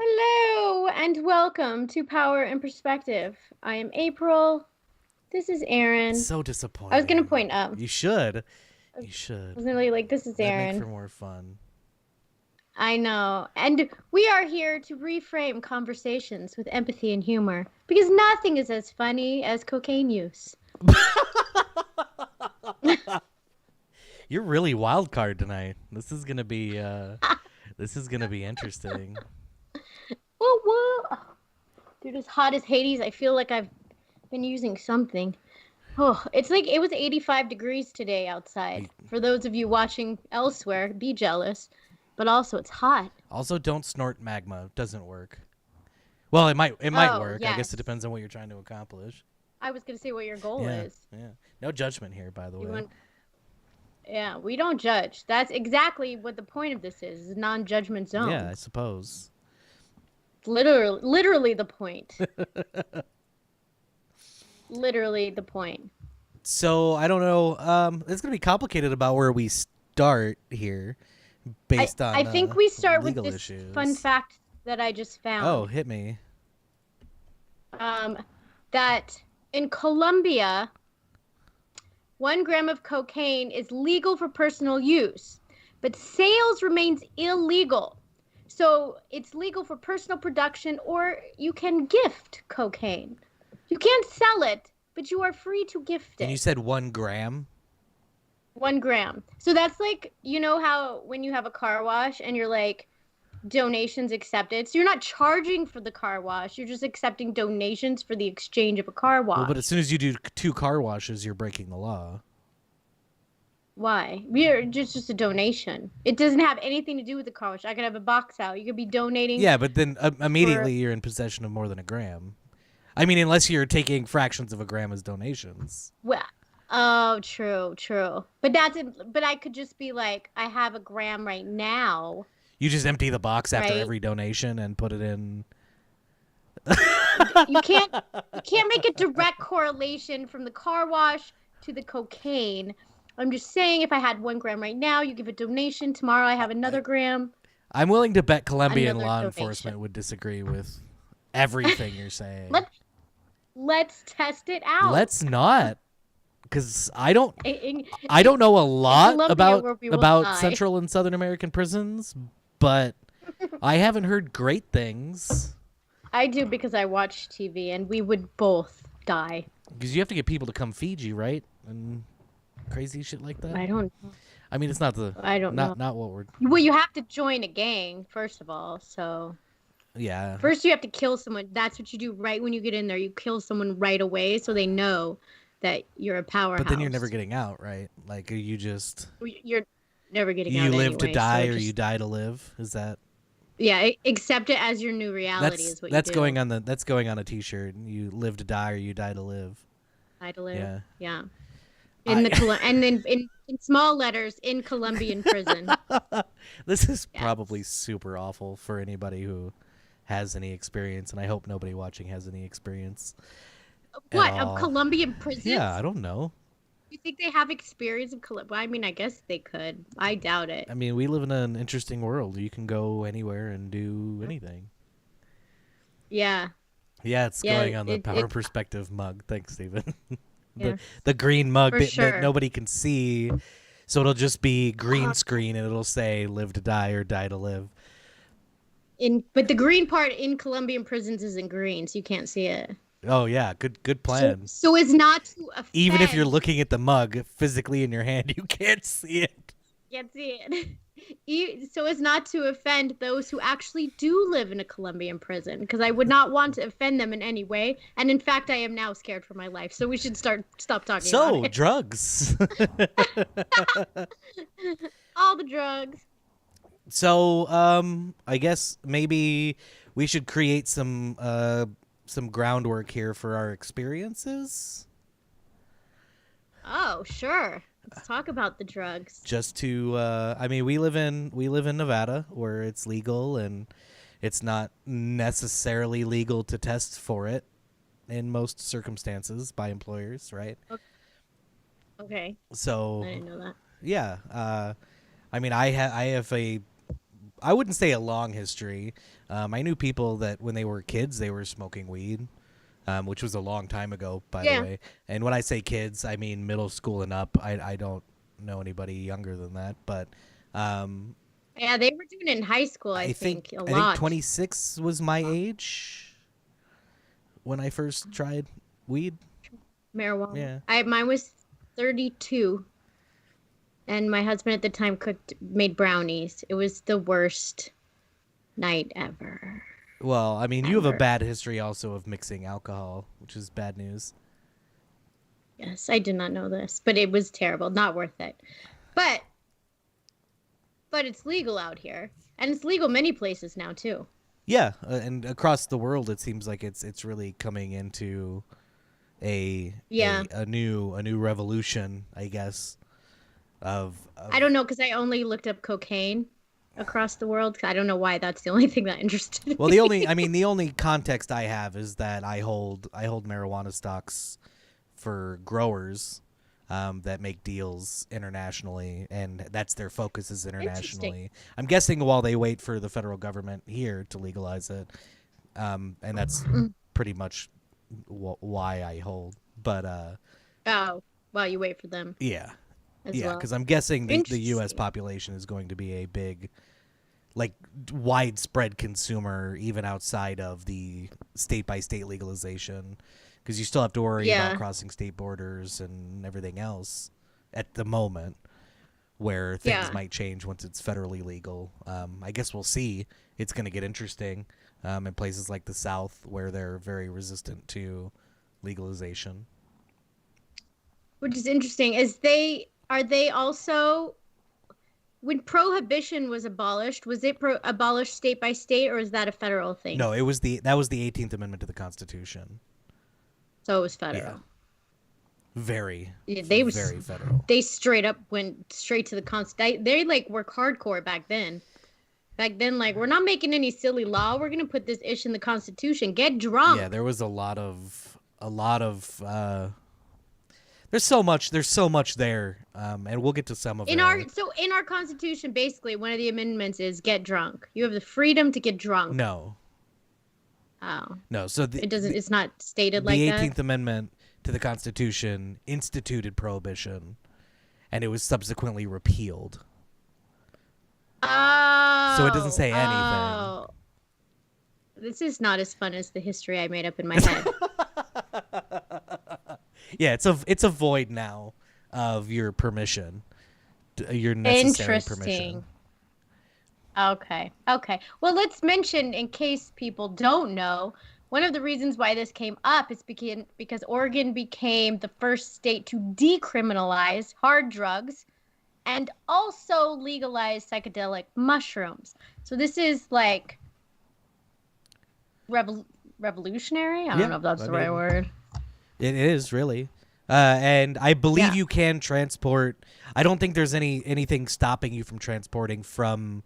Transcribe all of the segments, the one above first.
Hello and welcome to Power and Perspective. I am April. This is Aaron. So disappointing. I was gonna point up. You should. You I should. was literally like, this is That'd Aaron. make for more fun. I know. And we are here to reframe conversations with empathy and humor because nothing is as funny as cocaine use. You're really wild card tonight. This is gonna be interesting. Whoa. Dude, as hot as Hades, I feel like I've been using something. Oh, it's like it was 85 degrees today outside. For those of you watching elsewhere, be jealous. But also, it's hot. Also, don't snort magma. It doesn't work. Well, it might work. Yes. I guess it depends on what you're trying to accomplish. I was gonna say what your goal is. Yeah. No judgment here, by the way. Yeah, we don't judge. That's exactly what the point of this is a non-judgment zone. Yeah, I suppose. Literally the point. Literally the point. So, I don't know. It's going to be complicated about where we start here based on I think we start with legal this issues. fun fact that I just found. Oh, hit me. That in Colombia, 1 gram of cocaine is legal for personal use, but sales remains illegal. So it's legal for personal production, or you can gift cocaine. You can't sell it, but you are free to gift it. And you said 1 gram? 1 gram. So that's like, you know how when you have a car wash and you're like, donations accepted. So you're not charging for the car wash. You're just accepting donations for the exchange of a car wash. Well, but as soon as you do 2 car washes, you're breaking the law. Why? We're just a donation. It doesn't have anything to do with the car wash. I could have a box out. You could be donating. Yeah, but then immediately you're in possession of more than 1 gram. I mean, unless you're taking fractions of 1 gram as donations. Well, oh, true. But but I could just be like, I have 1 gram right now. You just empty the box after Right. every donation and put it in. You can't make a direct correlation from the car wash to the cocaine. I'm just saying, if I had 1 gram right now, you give a donation. Tomorrow I have another gram. I'm willing to bet Colombian Another law donation. enforcement would disagree with everything you're saying. Let's test it out. Let's not, because I don't In know a lot Colombia, where we will about die. Central and Southern American prisons, but I haven't heard great things. I do, because I watch TV, and we would both die. Because you have to get people to come feed you, right? And crazy shit like that. I don't mean, it's not the. I don't know. Not what we're. Well, you have to join a gang, first of all. So Yeah. first you have to kill someone. That's what you do right when you get in there. You kill someone right away so they know that you're a powerhouse. But then you're never getting out, right? Like you just You're never getting out you live to anyway, die so or just, you die to live. Is that yeah, accept it as your new reality is what that's you do. that's going on a T-shirt. You live to die or you die to live. Die to live. Yeah. Yeah. And then in small letters in Colombian prison. This is probably super awful for anybody who has any experience, and I hope nobody watching has any experience. What, of Colombian prisons? Yeah, I don't know. You think they have experience of Colombia? Well, I mean, I guess they could. I doubt it. I mean, we live in an interesting world. You can go anywhere and do anything. Yeah. Yeah, it's going on the Power Perspective mug. Thanks, Stephen. Yes. The green mug that nobody can see. So it'll just be green screen, and it'll say "Live to die" or "Die to live." But the green part in Colombian prisons isn't green, so you can't see it. Oh yeah, good plan. So as not to offend. Even if you're looking at the mug physically in your hand, you can't see it. Can't see it. So as not to offend those who actually do live in a Colombian prison, because I would not want to offend them in any way, and in fact, I am now scared for my life. So we should stop talking about it. So drugs. All the drugs. So I guess maybe we should create some groundwork here for our experiences. Oh, sure. Let's talk about the drugs. Just to, I mean, we live in Nevada, where it's legal, and it's not necessarily legal to test for it in most circumstances by employers, right? Okay. So I didn't know that. Yeah, I mean, I have I wouldn't say a long history. I knew people that when they were kids, they were smoking weed. Which was a long time ago, by the way. And when I say kids, I mean middle school and up. I don't know anybody younger than that, but yeah, they were doing it in high school. I think a lot. I think 26 was my age when I first tried weed. Marijuana. Yeah. Mine was 32, and my husband at the time made brownies. It was the worst night ever. Well, I mean, you have a bad history also of mixing alcohol, which is bad news. Yes, I did not know this, but it was terrible. Not worth it. But it's legal out here, and it's legal many places now too. Yeah, and across the world, it seems like it's really coming into a new revolution, I guess. Of I don't know, because I only looked up cocaine across the world. I don't know why that's the only thing that interested me. Well, the only context I have is that I hold marijuana stocks for growers that make deals internationally, and that's their focus is internationally. I'm guessing while they wait for the federal government here to legalize it, and that's pretty much why I hold. But while you wait for them. Yeah. Yeah, because I'm guessing the U.S. population is going to be a big, like, widespread consumer even outside of the state-by-state legalization, because you still have to worry about crossing state borders and everything else at the moment, where things might change once it's federally legal. I guess we'll see. It's going to get interesting in places like the South, where they're very resistant to legalization. Which is interesting. Are they also, when prohibition was abolished, was it abolished state by state, or is that a federal thing? No, that was the 18th Amendment to the Constitution. So it was federal. Yeah. Very federal. They straight up went straight to the Constitution. They like work hardcore back then. Back then, like, we're not making any silly law. We're gonna put this ish in the Constitution. Get drunk. Yeah, there was a lot of. There's so much there, and we'll get to some of it. In our Constitution, basically, one of the amendments is get drunk. You have the freedom to get drunk. No. Oh. No, so it's not stated like that? The 18th Amendment to the Constitution instituted prohibition, and it was subsequently repealed. Oh. So it doesn't say anything. Oh. This is not as fun as the history I made up in my head. Yeah, it's a void now of your permission, your necessary permission. Okay. Well, let's mention, in case people don't know, one of the reasons why this came up is because Oregon became the first state to decriminalize hard drugs and also legalize psychedelic mushrooms. So this is like revolutionary. I don't know if that's the right word. It is really. And I believe you can transport. I don't think there's anything stopping you from transporting from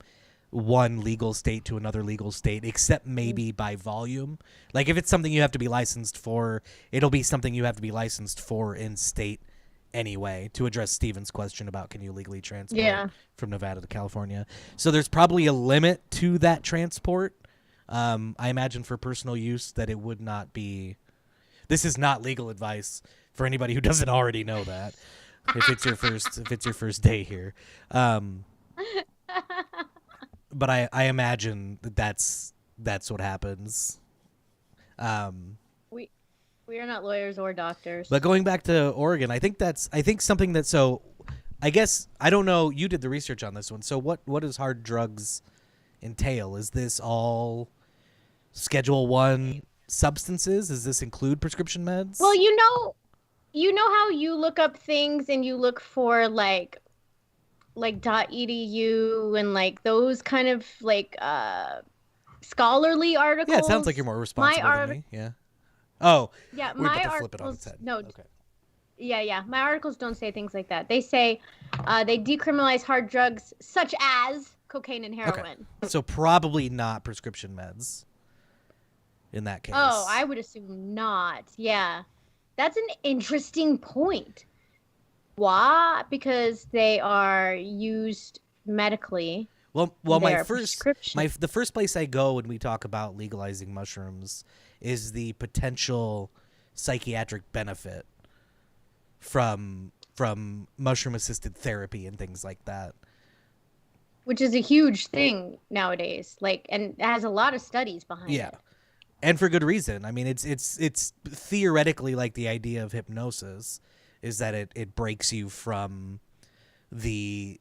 one legal state to another legal state, except maybe by volume. Like if it's something you have to be licensed for, it'll be something you have to be licensed for in state anyway, to address Steven's question about can you legally transport from Nevada to California. So there's probably a limit to that transport. I imagine for personal use that it would not be. This is not legal advice for anybody who doesn't already know that. If it's your first day here. But I imagine that's what happens. We are not lawyers or doctors. But going back to Oregon, I think something that, so I guess I don't know, you did the research on this one. So what does hard drugs entail? Is this all Schedule 1 substances? Does this include prescription meds? Well, you know how you look up things and you look for like .edu and like those kind of like scholarly articles. Yeah, it sounds like you're more responsible than me. Yeah. Oh. Yeah, my articles. Flip it on its head. No. Okay. Yeah. My articles don't say things like that. They say they decriminalize hard drugs such as cocaine and heroin. Okay. So probably not prescription meds. In that case. Oh, I would assume not. Yeah. That's an interesting point. Why? Because they are used medically. Well, the first place I go when we talk about legalizing mushrooms is the potential psychiatric benefit from mushroom-assisted therapy and things like that. Which is a huge thing nowadays. Like, and it has a lot of studies behind it. Yeah. And for good reason. I mean, it's theoretically like the idea of hypnosis is that it breaks you from the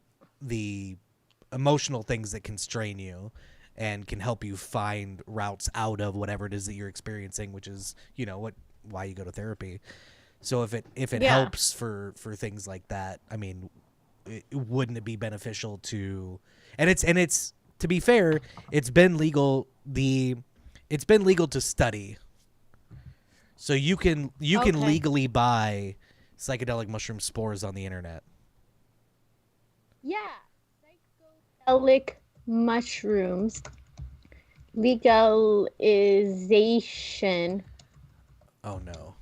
emotional things that constrain you and can help you find routes out of whatever it is that you're experiencing, which is, why you go to therapy. So if it helps for things like that, I mean, wouldn't it be beneficial to, and it's to be fair, it's been legal to study. So you can legally buy psychedelic mushroom spores on the internet. Yeah. Psychedelic mushrooms legalization. Oh no.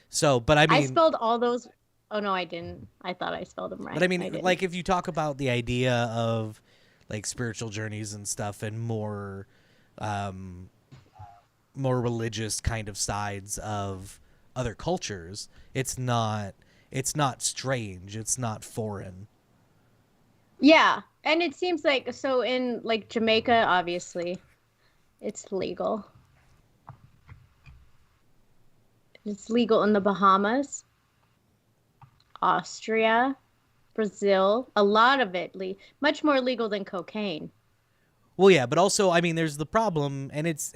So, but I mean, I spelled all those. Oh no, I didn't. I thought I spelled them right. But I mean, like if you talk about the idea of like spiritual journeys and stuff and more religious kind of sides of other cultures, it's not strange, it's not foreign. Yeah, and it seems like so in like Jamaica, obviously, it's legal. It's legal in the Bahamas, Austria, Brazil. A lot of it, much more legal than cocaine. Well, yeah, but also, I mean, there's the problem, and it's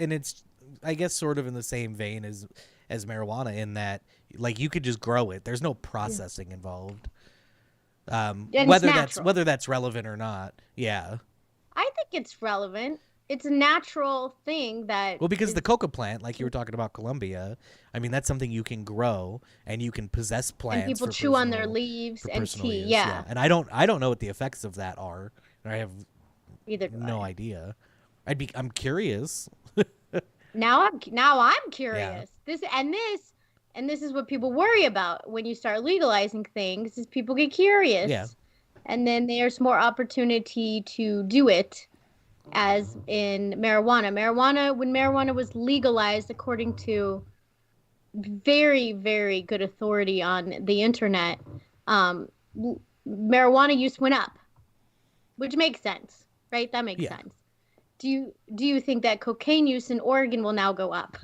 I guess sort of in the same vein as marijuana in that, like, you could just grow it. There's no processing involved. Whether that's relevant or not. Yeah. I think it's relevant. It's a natural thing that. Well, because the coca plant, like you were talking about Colombia, I mean, that's something you can grow and you can possess plants. And people chew on their leaves and tea. Yeah. And I don't know what the effects of that are. I have no idea. I'm curious. Now I'm curious. Yeah. This is what people worry about when you start legalizing things is people get curious. Yeah. And then there's more opportunity to do it, as in marijuana. When marijuana was legalized, according to very, very good authority on the internet, marijuana use went up, which makes sense, right? That makes sense. Do you think that cocaine use in Oregon will now go up?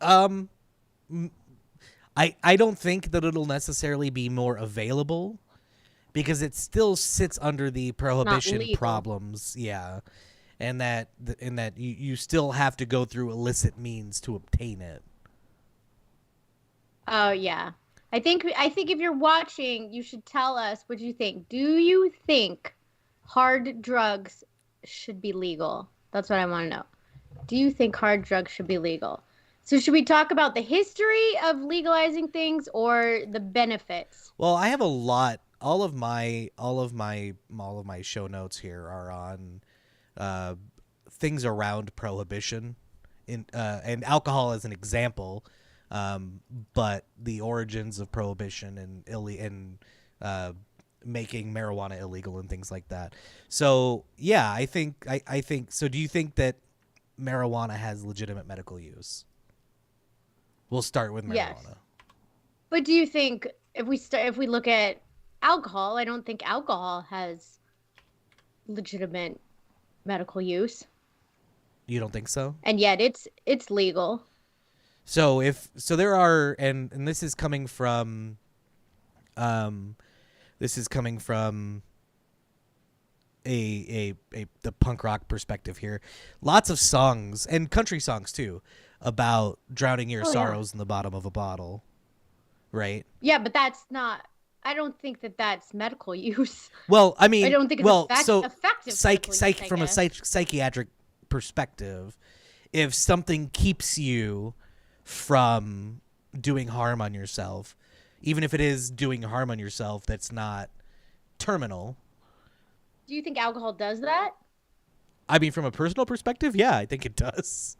I don't think that it'll necessarily be more available because it still sits under the prohibition problems. Yeah. and that you still have to go through illicit means to obtain it. Oh yeah. I think if you're watching, you should tell us what you think. Do you think hard drugs should be legal? That's what I want to know. Do you think hard drugs should be legal? So should we talk about the history of legalizing things or the benefits? Well, I have a lot. All of my show notes here are on things around prohibition, and alcohol as an example. But the origins of prohibition and making marijuana illegal and things like that. So yeah, I think. So do you think that marijuana has legitimate medical use? We'll start with marijuana. Yes. But do you think if we look at alcohol, I don't think alcohol has legitimate medical use. You don't think so? And yet it's legal. So there are, and this is coming from the punk rock perspective here. Lots of songs and country songs too about drowning your sorrows in the bottom of a bottle, right? Yeah, but that's not. I don't think that's medical use. Well, I mean, I don't think it's effective. From a psychiatric perspective, if something keeps you from doing harm on yourself, even if it is doing harm on yourself that's not terminal. Do you think alcohol does that? I mean, from a personal perspective, yeah, I think it does.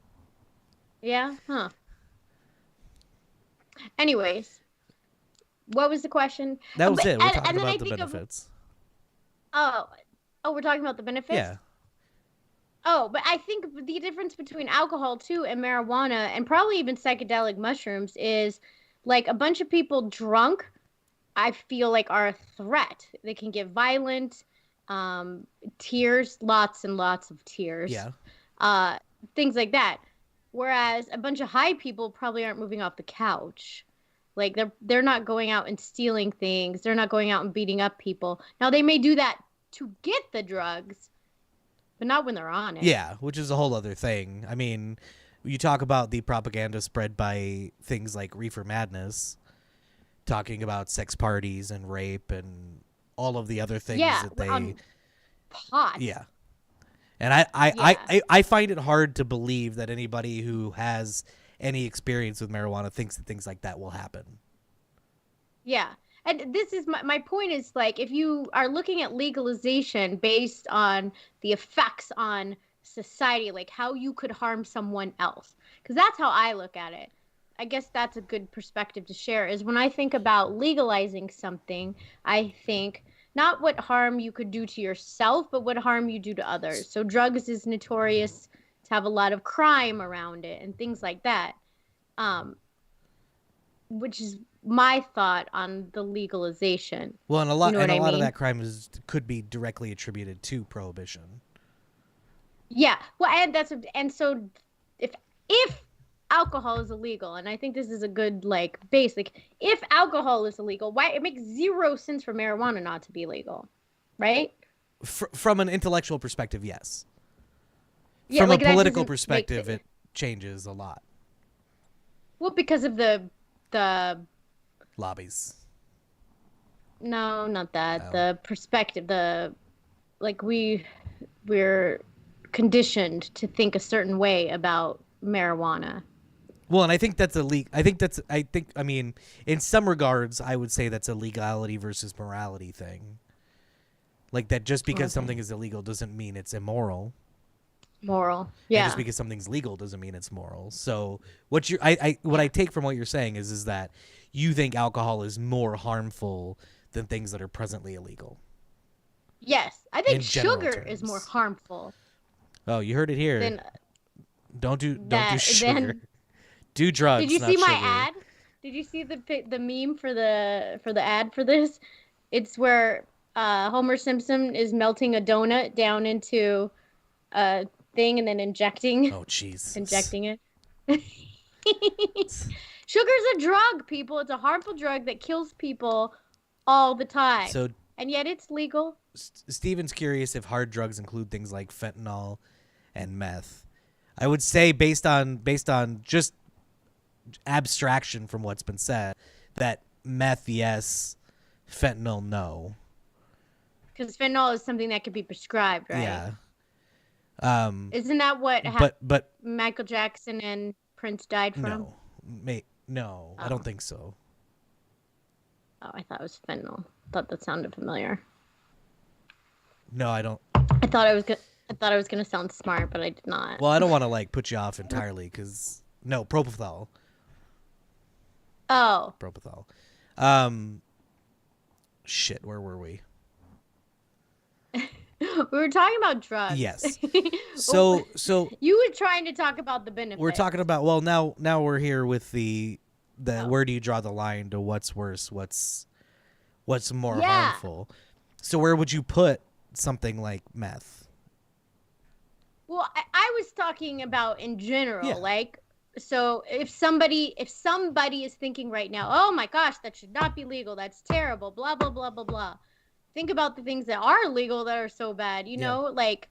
Yeah? Huh. Anyways, what was the question? That was it. We're talking about the benefits. We're talking about the benefits? Yeah. Oh, but I think the difference between alcohol, too, and marijuana, and probably even psychedelic mushrooms, is like a bunch of people drunk, I feel like are a threat. They can get violent, tears, lots and lots of tears. Yeah. Things like that. Whereas a bunch of high people probably aren't moving off the couch. Like they're not going out and stealing things. They're not going out and beating up people. Now they may do that to get the drugs, but not when they're on it. Yeah, which is a whole other thing. I mean, you talk about the propaganda spread by things like Reefer Madness, talking about sex parties and rape and all of the other things that they pot. Yeah. And I find it hard to believe that anybody who has any experience with marijuana thinks that things like that will happen. Yeah. And this is my point is, like, if you are looking at legalization based on the effects on society, like how you could harm someone else, because that's how I look at it. I guess that's a good perspective to share, is when I think about legalizing something, I think not what harm you could do to yourself, but what harm you do to others. So drugs is notorious to have a lot of crime around it and things like that, which is my thought on the legalization. Well, and a lot of that crime could be directly attributed to prohibition. Yeah, well, and so if alcohol is illegal, and I think this is a good basic. If alcohol is illegal, why it makes zero sense for marijuana not to be legal, right? From an intellectual perspective, yes. Yeah, from a political perspective, it changes a lot. Well, because of the lobbies. No, not that. Oh. The perspective, we're conditioned to think a certain way about marijuana. Well, and I think that's I mean, in some regards, I would say that's a legality versus morality thing. Like that just because something is illegal doesn't mean it's immoral. Moral. Yeah. And just because something's legal doesn't mean it's moral. So what I take from what you're saying is that you think alcohol is more harmful than things that are presently illegal. Yes. I think sugar is more harmful. Oh, you heard it here. Don't do sugar. Do drugs. Did you see my ad? Did you see the meme for the ad for this? It's where Homer Simpson is melting a donut down into a thing and then injecting. Oh, jeez. Injecting it. Sugar's a drug, people. It's a harmful drug that kills people all the time. And yet it's legal. Steven's curious if hard drugs include things like fentanyl, and meth. I would say based on just abstraction from what's been said, that meth yes, fentanyl no. Because fentanyl is something that could be prescribed, right? Yeah. Isn't that what but Michael Jackson and Prince died from? No, I don't think so. Oh, I thought it was fentanyl. I thought that sounded familiar. No, I don't. I thought I was gonna sound smart, but I did not. Well, I don't want to like put you off entirely because no, propofol. Oh. Propofol. Shit, where were we? We were talking about drugs. Yes. So you were trying to talk about the benefits. We're talking about now we're here with the where do you draw the line to what's worse, what's more harmful. So where would you put something like meth? Well, I was talking about in general, like, so if somebody is thinking right now, oh my gosh, that should not be legal, that's terrible, blah blah blah blah blah. Think about the things that are legal that are so bad, you know, like,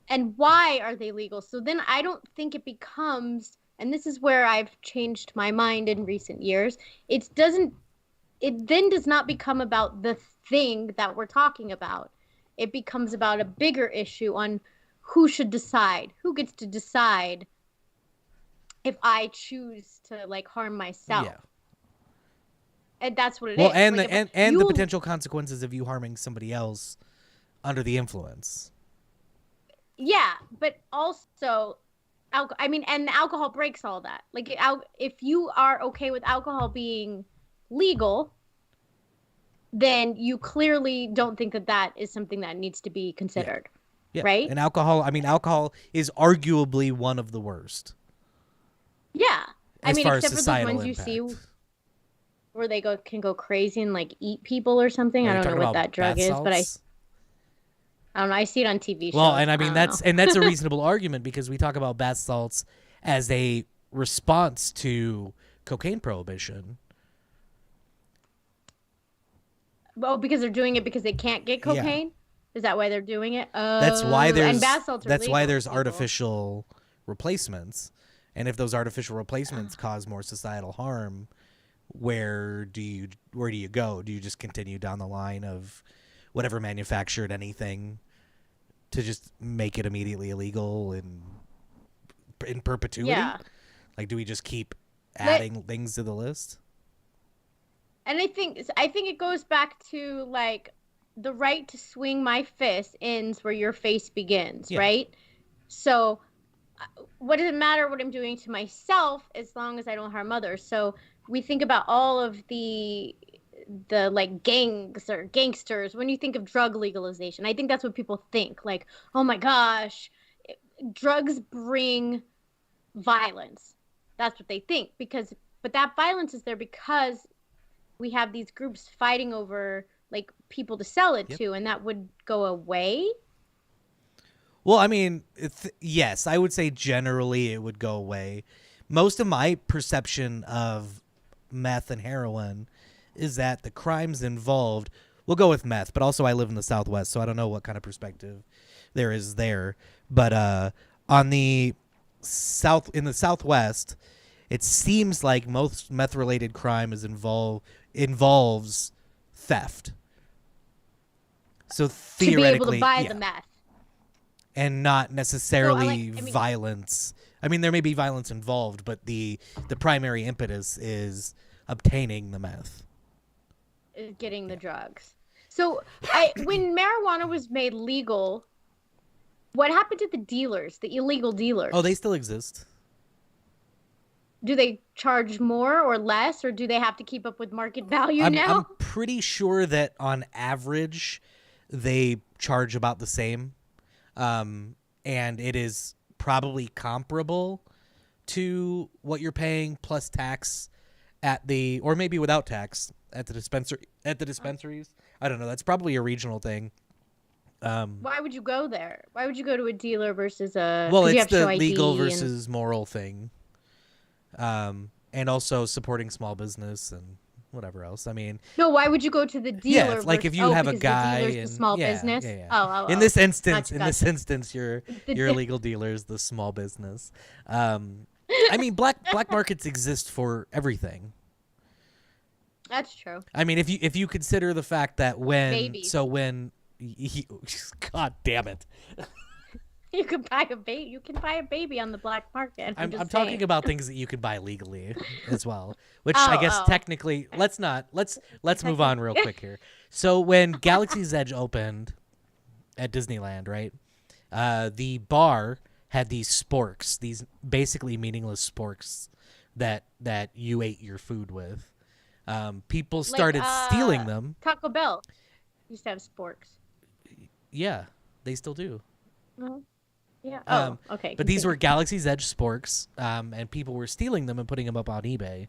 and why are they legal? So then I don't think it becomes, and this is where I've changed my mind in recent years, it then does not become about the thing that we're talking about. It becomes about a bigger issue on who should decide, who gets to decide if I choose to like harm myself. Yeah. And that's what it is. Well, and like the potential consequences of you harming somebody else under the influence. Yeah, but also, and alcohol breaks all that. Like, if you are okay with alcohol being legal, then you clearly don't think that is something that needs to be considered, right? And alcohol is arguably one of the worst. Yeah, except for the ones impact. You see where they can go crazy and like eat people or something. I don't know what that drug is, but I don't know. I see it on TV shows. Well, and that's a reasonable argument because we talk about bath salts as a response to cocaine prohibition. Well, because they're doing it because they can't get cocaine. Is that why they're doing it? That's why there's and bath salts are that's legal, why there's artificial replacements, and if those artificial replacements cause more societal harm, where do you go? Do you just continue down the line of whatever manufactured anything to just make it immediately illegal in perpetuity? Yeah. Like, do we just keep adding things to the list? And I think it goes back to like the right to swing my fist ends where your face begins, right? So what does it matter what I'm doing to myself as long as I don't harm others? So we think about all of the like gangs or gangsters when you think of drug legalization. I think that's what people think. Like, oh my gosh, drugs bring violence. That's what they think but that violence is there because we have these groups fighting over like people to sell it to, and that would go away. Well, I mean, yes, I would say generally it would go away. Most of my perception of meth and heroin is that the crimes involved, we'll go with meth, but also I live in the Southwest, so I don't know what kind of perspective there is there. But in the Southwest, it seems like most meth-related crime involves theft. So theoretically, to be able to buy the meth. And not necessarily violence. I mean, there may be violence involved, but the primary impetus is obtaining the meth. Getting the drugs. So when marijuana was made legal, what happened to the dealers, the illegal dealers? Oh, they still exist. Do they charge more or less, or do they have to keep up with market value now? I'm pretty sure that on average, they charge about the same. And it is probably comparable to what you're paying plus tax or maybe without tax at the dispensaries. I don't know. That's probably a regional thing. Why would you go there? Why would you go to a dealer versus a? Well, it's the legal versus moral thing. And also supporting small business and whatever else. I mean, no, why would you go to the dealer? Yeah, it's like if you have a guy the dealer's the small business. Yeah. Oh, in this instance, gotcha. your illegal dealer is the small business. I mean, black markets exist for everything. That's true. I mean, if you consider the fact that Babies. God damn it. You can buy a baby. You can buy a baby on the black market. I'm talking about things that you can buy legally as well, which I guess technically. Let's move on real quick here. So when Galaxy's Edge opened at Disneyland, right? The bar had these sporks, these basically meaningless sporks that you ate your food with. People started stealing them. Taco Bell used to have sporks. Yeah, they still do. Mm-hmm. Yeah. Okay. But these were Galaxy's Edge sporks, and people were stealing them and putting them up on eBay.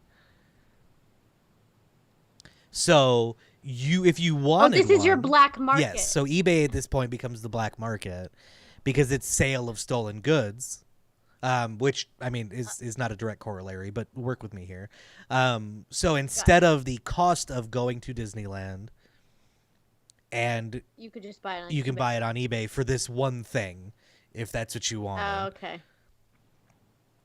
So if you wanted, this is your black market. Yes. So eBay at this point becomes the black market because it's sale of stolen goods, which I mean is not a direct corollary, but work with me here. So instead of the cost of going to Disneyland, and you could just buy it on you can buy it on eBay for this one thing. If that's what you want. Oh, okay.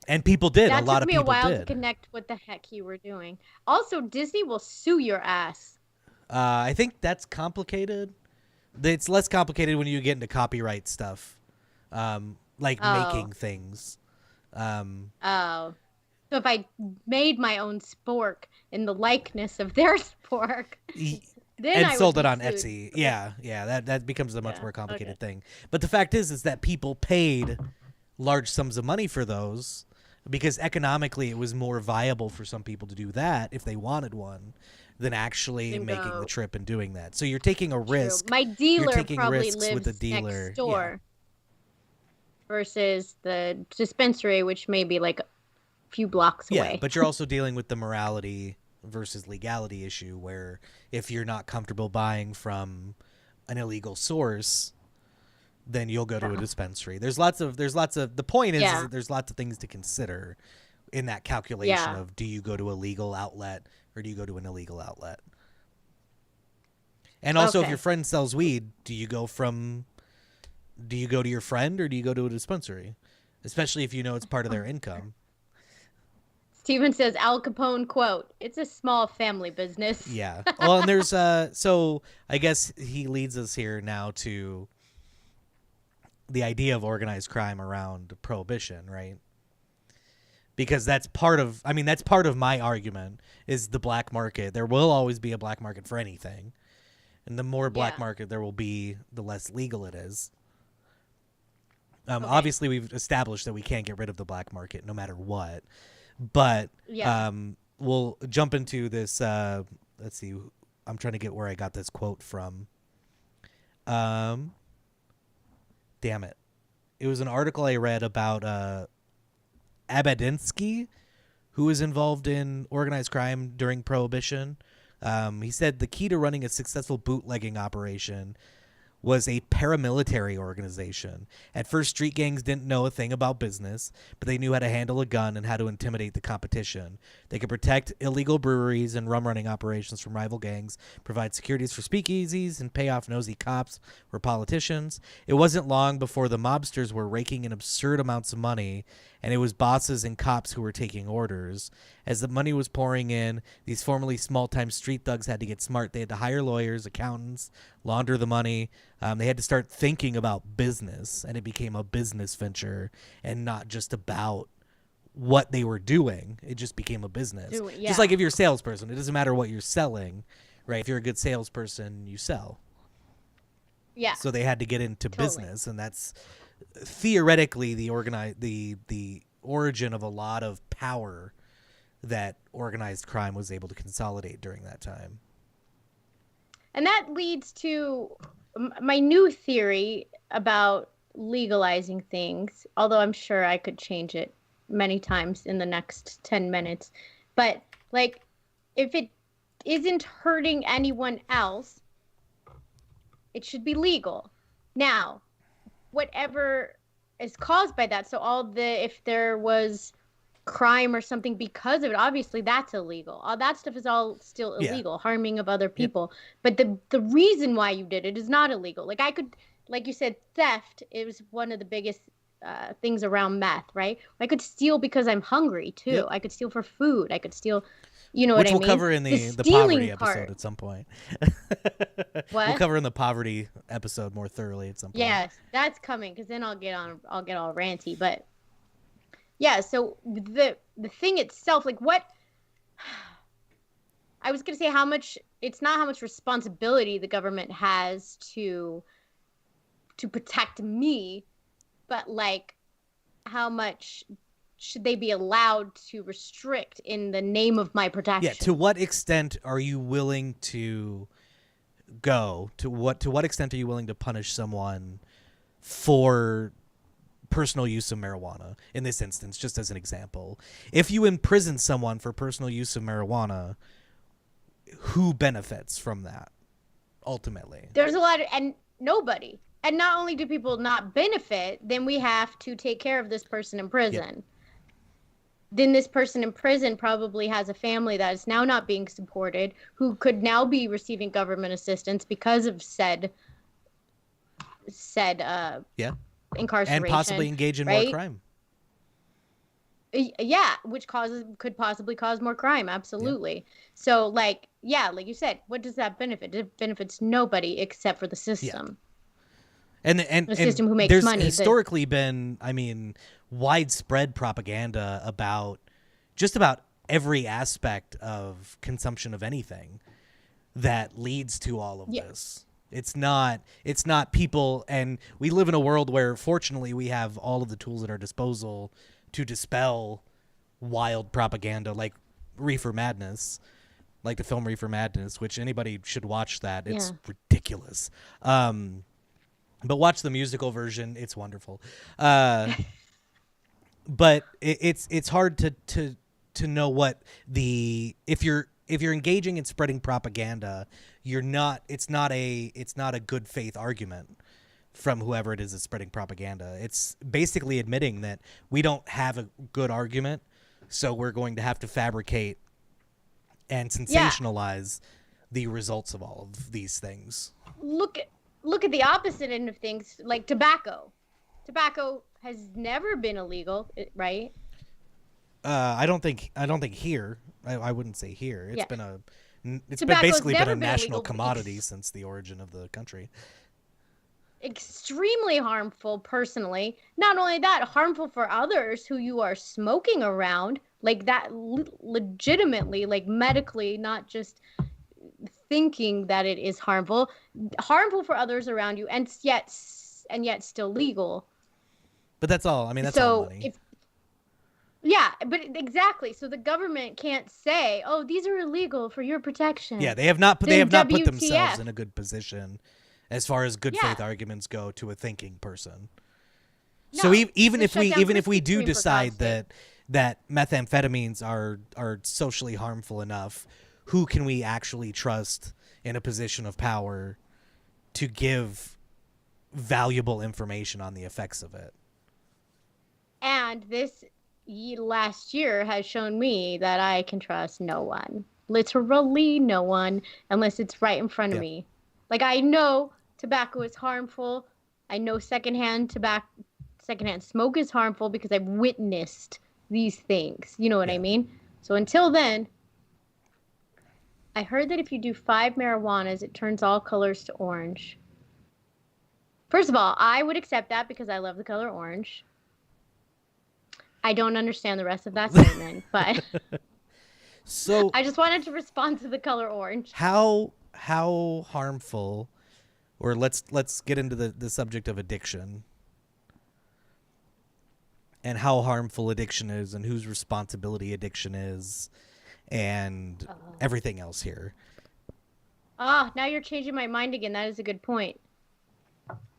And people did. A lot of people did. That took me a while to connect what the heck you were doing. Also, Disney will sue your ass. I think that's complicated. It's less complicated when you get into copyright stuff, making things. So if I made my own spork in the likeness of their spork... Then and sold it on Etsy. Yeah, that becomes a much more complicated thing. But the fact is that people paid large sums of money for those because economically it was more viable for some people to do that if they wanted one than actually making the trip and doing that. So you're taking a risk. My dealer probably lives with the dealer. Next door versus the dispensary, which may be like a few blocks away. Yeah, but you're also dealing with the morality versus legality issue where if you're not comfortable buying from an illegal source, then you'll go to a dispensary. There's lots of the point is that there's lots of things to consider in that calculation of do you go to a legal outlet or do you go to an illegal outlet? And also if your friend sells weed, do you go to your friend or do you go to a dispensary? Especially if you know it's part of their income. Steven says, Al Capone quote, "It's a small family business." Yeah. Well, and there's so I guess he leads us here now to the idea of organized crime around prohibition, right? Because that's part of my argument is the black market. There will always be a black market for anything. And the more black market there will be, the less legal it is. Obviously we've established that we can't get rid of the black market no matter what. But we'll jump into this. Let's see. I'm trying to get where I got this quote from. Damn it. It was an article I read about Abadinsky, who was involved in organized crime during Prohibition. He said the key to running a successful bootlegging operation was a paramilitary organization. At first, street gangs didn't know a thing about business, but they knew how to handle a gun and how to intimidate the competition. They could protect illegal breweries and rum-running operations from rival gangs, provide securities for speakeasies, and pay off nosy cops or politicians. It wasn't long before the mobsters were raking in absurd amounts of money, and it was bosses and cops who were taking orders. As the money was pouring in, these formerly small-time street thugs had to get smart. They had to hire lawyers, accountants, launder the money. They had to start thinking about business, and it became a business venture and not just about what they were doing. It just became a business. Just like if you're a salesperson, it doesn't matter what you're selling, right? If you're a good salesperson, you sell. Yeah. So they had to get into business, and that's theoretically the origin of a lot of power that organized crime was able to consolidate during that time. And that leads to my new theory about legalizing things, although I'm sure I could change it many times in the next 10 minutes. But, like, if it isn't hurting anyone else, it should be legal. Now, whatever is caused by that, so if there was crime or something because of it, obviously that's illegal. All that stuff is all still illegal, harming of other people. But the reason why you did it is not illegal. Like I could, like you said, theft. It was one of the biggest things around meth, right? I could steal because I'm hungry too. I could steal for food. I could steal. You know Which what I mean? Which we'll cover in the poverty episode at some point. What? We'll cover in the poverty episode more thoroughly at some point. Yes, that's coming because then I'll get all ranty. But yeah, so the thing itself, like what I was gonna say, how much it's not how much responsibility the government has to protect me, but like how much should they be allowed to restrict in the name of my protection? Yeah, to what extent are you willing to go? To what extent are you willing to punish someone for personal use of marijuana? In this instance, just as an example, if you imprison someone for personal use of marijuana, who benefits from that ultimately? There's a lot of, and nobody. And not only do people not benefit, then we have to take care of this person in prison. Yep. Then this person in prison probably has a family that is now not being supported, who could now be receiving government assistance because of said incarceration. And possibly engage in more crime. Yeah, which could possibly cause more crime. Absolutely. Yeah. So like you said, what does that benefit? It benefits nobody except for the system. Yeah. And the system who makes there's money. There's historically been, I mean, widespread propaganda about just about every aspect of consumption of anything that leads to all of this. It's not people, and we live in a world where fortunately we have all of the tools at our disposal to dispel wild propaganda like Reefer Madness, like the film Reefer Madness, which anybody should watch that. It's ridiculous. But watch the musical version. It's wonderful. But it's hard to know what if you're engaging in spreading propaganda, it's not a good faith argument from whoever it is that's spreading propaganda. It's basically admitting that we don't have a good argument, so we're going to have to fabricate and sensationalize the results of all of these things. Look at the opposite end of things, like tobacco. Tobacco has never been illegal, right? I don't think here. I wouldn't say here. It's basically been a national commodity since the origin of the country. Extremely harmful personally. Not only that, harmful for others who you are smoking around, like that legitimately, like medically, not just thinking that it is harmful for others around you, and yet still legal. But that's all. I mean, that's all money. But exactly. So the government can't say, "Oh, these are illegal for your protection." Yeah, they have not put themselves in a good position as far as good faith arguments go to a thinking person. No, so even if we do decide that methamphetamines are socially harmful enough, who can we actually trust in a position of power to give valuable information on the effects of it? And this last year has shown me that I can trust no one. Literally no one, unless it's right in front of me. Like, I know tobacco is harmful. I know secondhand smoke is harmful because I've witnessed these things. You know what I mean? So until then, I heard that if you do 5 marijuanas, it turns all colors to orange. First of all, I would accept that because I love the color orange. I don't understand the rest of that statement, but so I just wanted to respond to the color orange. How harmful, or let's get into the subject of addiction and how harmful addiction is and whose responsibility addiction is and everything else here. Now you're changing my mind again. That is a good point.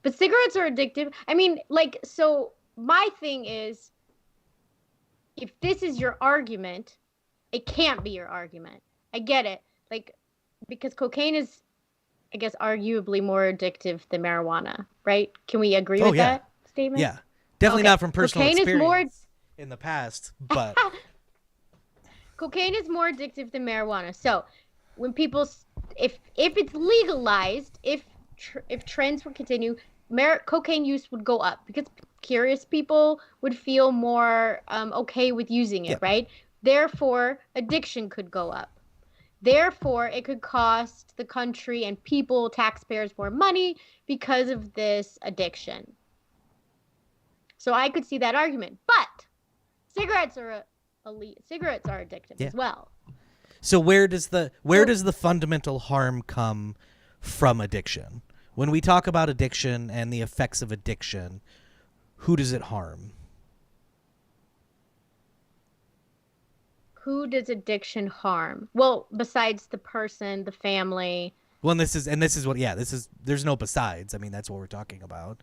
But cigarettes are addictive. I mean, like, so my thing is, if this is your argument, it can't be your argument. I get it. Like, because cocaine is, I guess, arguably more addictive than marijuana, right? Can we agree with that statement? Yeah. Definitely not from personal experience. in the past, but cocaine is more addictive than marijuana. So when people, if it's legalized, if trends would continue, cocaine use would go up because curious people would feel more okay with using it, right? Therefore, addiction could go up. Therefore, it could cost the country and people, taxpayers, more money because of this addiction. So I could see that argument. But cigarettes are addictive as well. So where does the fundamental harm come from addiction? When we talk about addiction and the effects of addiction, who does it harm? Who does addiction harm? Well, besides the person, the family. Well, there's no besides. I mean, that's what we're talking about.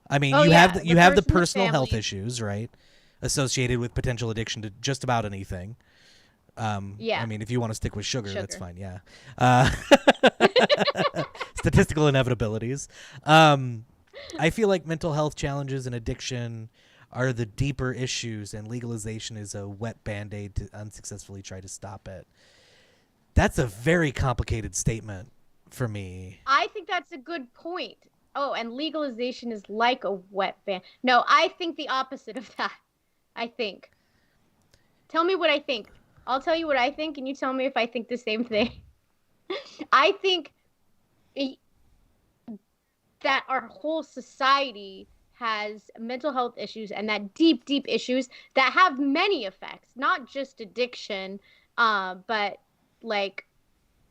I mean, you have the personal health issues, right? Associated with potential addiction to just about anything. I mean, if you want to stick with sugar. That's fine. Yeah. Statistical inevitabilities. I feel like mental health challenges and addiction are the deeper issues, and legalization is a wet Band-Aid to unsuccessfully try to stop it. That's a very complicated statement for me. I think that's a good point. Oh, and legalization is like a wet band. No, I think the opposite of that. I think. Tell me what I think. I'll tell you what I think, and you tell me if I think the same thing. I think that our whole society has mental health issues, and that deep, deep issues that have many effects, not just addiction, but like,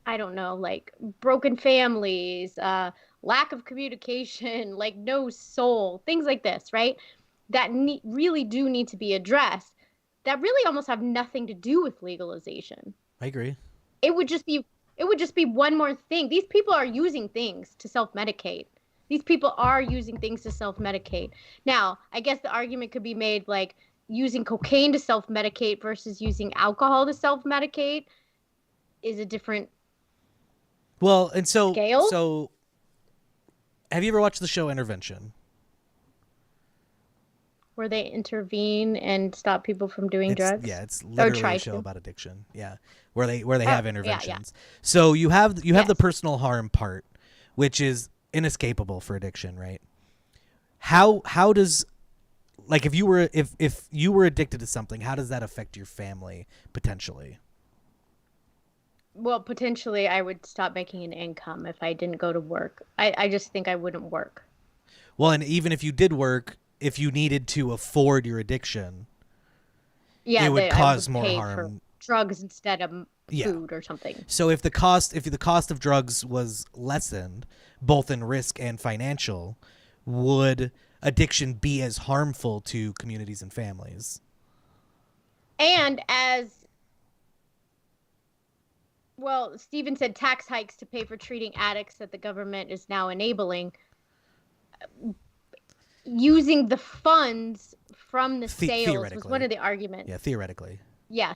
I don't know, like broken families, lack of communication, like no soul, things like this, right? That really do need to be addressed. That really almost have nothing to do with legalization. I agree. It would just be one more thing. These people are using things to self-medicate. These people are using things to self-medicate. Now, I guess the argument could be made like using cocaine to self-medicate versus using alcohol to self-medicate is a different scale. So have you ever watched the show Intervention? Where they intervene and stop people from doing drugs? Yeah, it's literally a show about addiction. Yeah, where they have interventions. Yeah. So you have the personal harm part, which is inescapable for addiction, right? How does, like, if you were addicted to something, how does that affect your family potentially? Well, potentially I would stop making an income if I didn't go to work. I just think I wouldn't work. Well, and even if you did work, if you needed to afford your addiction, it would cause more harm. For drugs instead of food or something. So if the cost of drugs was lessened, both in risk and financial, would addiction be as harmful to communities and families? And Stephen said tax hikes to pay for treating addicts that the government is now enabling. Using the funds from the sales was one of the arguments. Yeah, theoretically. Yeah,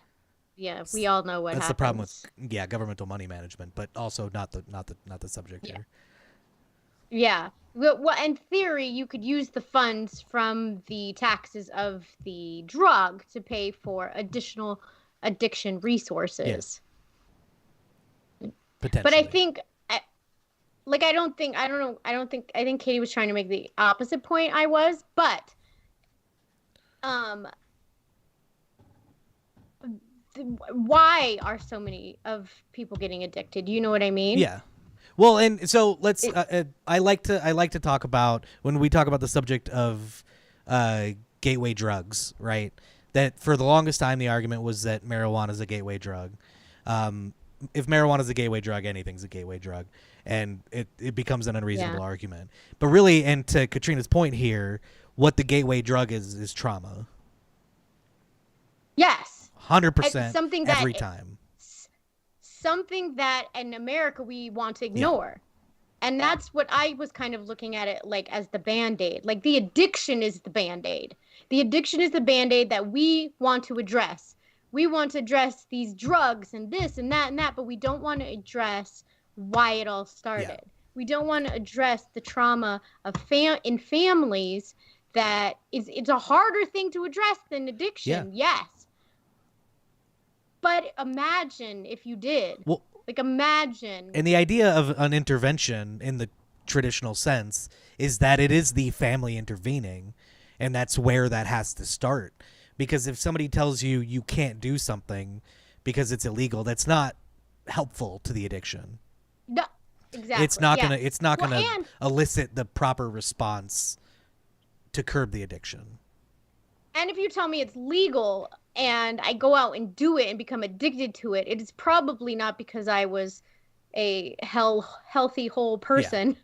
we all know what happens. That's the problem with governmental money management, but also not the subject here. Yeah. Well, in theory, you could use the funds from the taxes of the drug to pay for additional addiction resources. Yes. Potentially. But I think, I think Katie was trying to make the opposite point I was, but why are so many of people getting addicted? You know what I mean? Yeah. Well, and so let's. I like to talk about, when we talk about the subject of gateway drugs, right? That for the longest time the argument was that marijuana is a gateway drug. If marijuana is a gateway drug, anything's a gateway drug, and it becomes an unreasonable argument. But really, and to Katrina's point here, what the gateway drug is trauma. Yes. 100%. Something that every time. Something that in America we want to ignore. Yeah. And that's what I was kind of looking at it like as the Band-Aid. Like the addiction is the Band-Aid. The addiction is the Band-Aid that we want to address. We want to address these drugs and this and that, but we don't want to address why it all started. Yeah. We don't want to address the trauma of in families that it's a harder thing to address than addiction. Yes. But imagine if you did. Well, like, imagine. And the idea of an intervention in the traditional sense is that it is the family intervening, and that's where that has to start. Because if somebody tells you you can't do something because it's illegal, that's not helpful to the addiction. No, exactly. It's not gonna elicit the proper response to curb the addiction. And if you tell me it's legal and I go out and do it and become addicted to it, it is probably not because I was a healthy whole person. Yeah.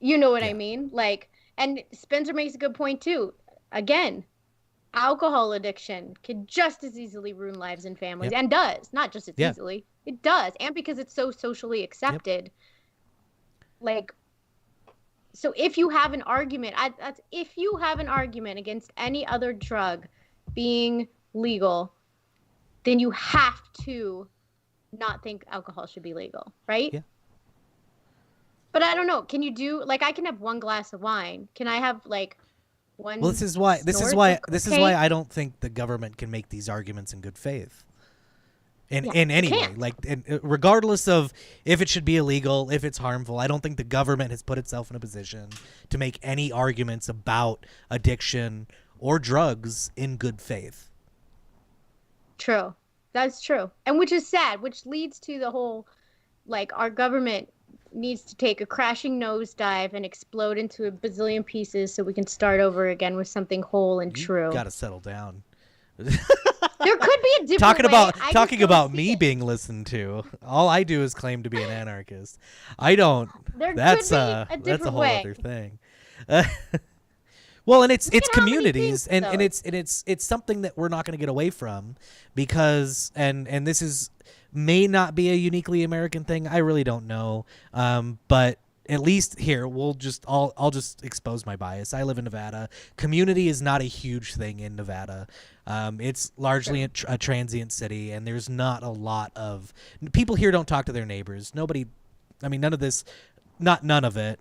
You know what I mean? Like, and Spencer makes a good point too. Again, alcohol addiction can just as easily ruin lives and families, and does. Not just as easily. It does. And because it's so socially accepted. Like, so if you have an argument, if you have an argument against any other drug being legal, then you have to not think alcohol should be legal, right? Yeah. But I don't know. Can you do, like, I can have one glass of wine. Can I have like one? Well, this is why I don't think the government can make these arguments in good faith. In any way, like, regardless of if it should be illegal, if it's harmful, I don't think the government has put itself in a position to make any arguments about addiction or drugs in good faith. True. That's true. And which is sad, which leads to the whole, like, our government needs to take a crashing nosedive and explode into a bazillion pieces so we can start over again with something whole and true. Got to settle down. There could be a different talking about me being listened to. All I do is claim to be an anarchist. I don't. That's a whole other thing. Well, and it's communities, and it's something that we're not going to get away from, because and this may not be a uniquely American thing. I really don't know, but at least here I'll just expose my bias. I live in Nevada. Community is not a huge thing in Nevada. It's largely a transient city, and there's not a lot of people here. Don't talk to their neighbors. Nobody. I mean, none of it.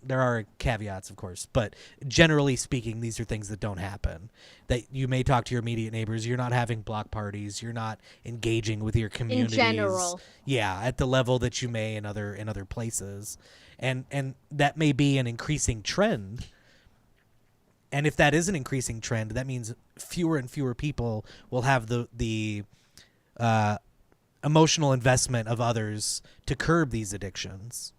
There are caveats, of course, but generally speaking, these are things that don't happen. That you may talk to your immediate neighbors. You're not having block parties. You're not engaging with your communities. In general. Yeah, at the level that you may in other places. And that may be an increasing trend. And if that is an increasing trend, that means fewer and fewer people will have the emotional investment of others to curb these addictions.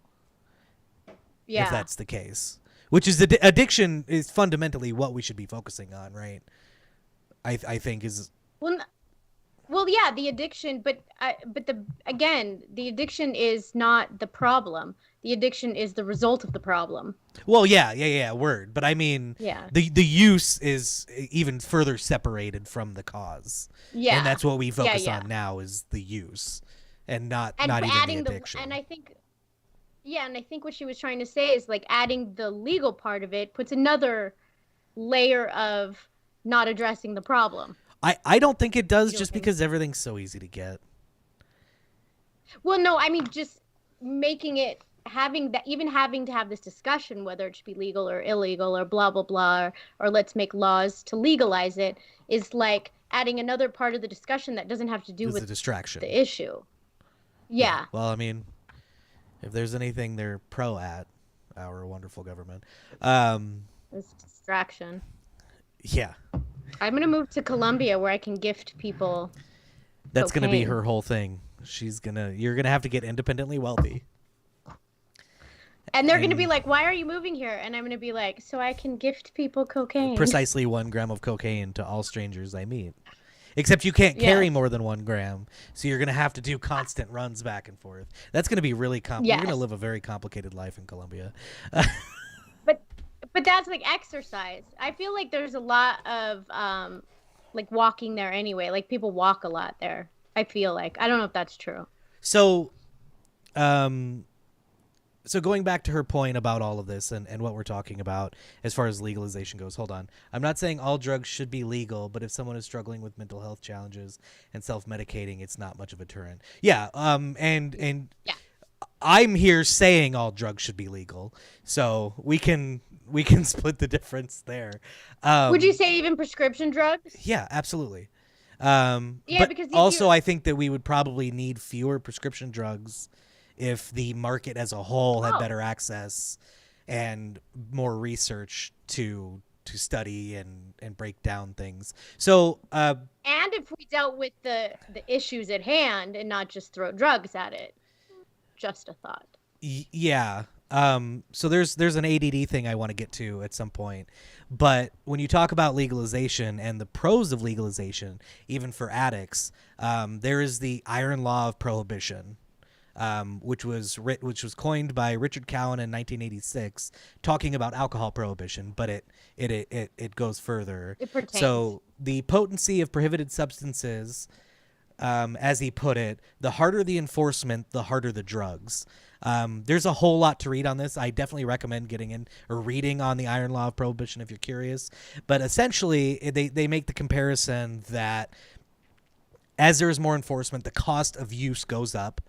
Yeah. If that's the case, which is addiction is fundamentally what we should be focusing on, right? I think is well, yeah, the addiction, but the addiction is not the problem. The addiction is the result of the problem. Well, yeah, word. But I mean, the use is even further separated from the cause. Yeah, and that's what we focus on now is the use, and not even the addiction. And I think. Yeah, and I think what she was trying to say is, like, adding the legal part of it puts another layer of not addressing the problem. I don't think it does, just because everything's so easy to get. Well, no, I mean, just making it, having to have this discussion, whether it should be legal or illegal or blah, blah, blah, or let's make laws to legalize it, is like adding another part of the discussion that doesn't have to do with the distraction. The issue. Yeah. Well, I mean, if there's anything they're pro at, our wonderful government, it's distraction. Yeah. I'm going to move to Colombia where I can gift people That's going to be her whole thing. You're going to have to get independently wealthy. And they're going to be like, why are you moving here? And I'm going to be like, so I can gift people cocaine. Precisely 1 gram of cocaine to all strangers I meet. Except you can't carry more than 1 gram, so you're going to have to do constant runs back and forth. That's going to be really complicated. You're going to live a very complicated life in Colombia. But that's like exercise. I feel like there's a lot of like walking there anyway. Like people walk a lot there. I feel like. I don't know if that's true. So going back to her point about all of this and what we're talking about as far as legalization goes, hold on. I'm not saying all drugs should be legal, but if someone is struggling with mental health challenges and self-medicating, it's not much of a deterrent. Yeah, and I'm here saying all drugs should be legal, so we can split the difference there. Would you say even prescription drugs? Yeah, absolutely. Yeah, but because also I think that we would probably need fewer prescription drugs if the market as a whole had better access and more research to study and break down things. So and if we dealt with the issues at hand and not just throw drugs at it. Just a thought. Yeah. So there's an ADD thing I want to get to at some point. But when you talk about legalization and the pros of legalization, even for addicts, there is the iron law of prohibition, which was coined by Richard Cowan in 1986, talking about alcohol prohibition, but it goes further. It pertains. So the potency of prohibited substances, as he put it, the harder the enforcement, the harder the drugs. There's a whole lot to read on this. I definitely recommend getting in or reading on the iron law of prohibition if you're curious. But essentially, they make the comparison that as there is more enforcement, the cost of use goes up.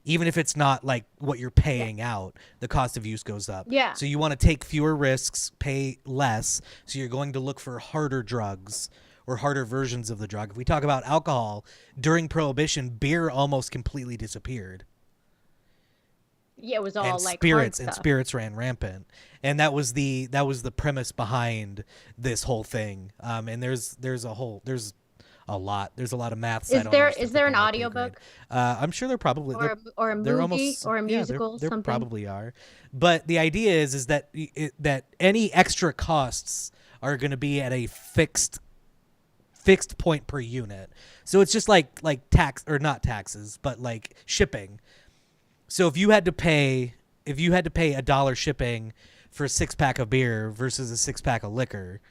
Even if it's not like what you're paying out, the cost of use goes up. Yeah. So you want to take fewer risks, pay less. So you're going to look for harder drugs or harder versions of the drug. If we talk about alcohol, during Prohibition, beer almost completely disappeared. Yeah, it was all like spirits, hard and stuff. spirits ran rampant, and that was the premise behind this whole thing. And there's a lot of maths. Is there an audiobook? I'm sure there probably or a movie or a musical. There something probably are, but the idea is that that any extra costs are going to be at a fixed point per unit. So it's just like tax, or not taxes, but like shipping. So if you had to pay $1 shipping for a 6-pack of beer versus a 6-pack of liquor,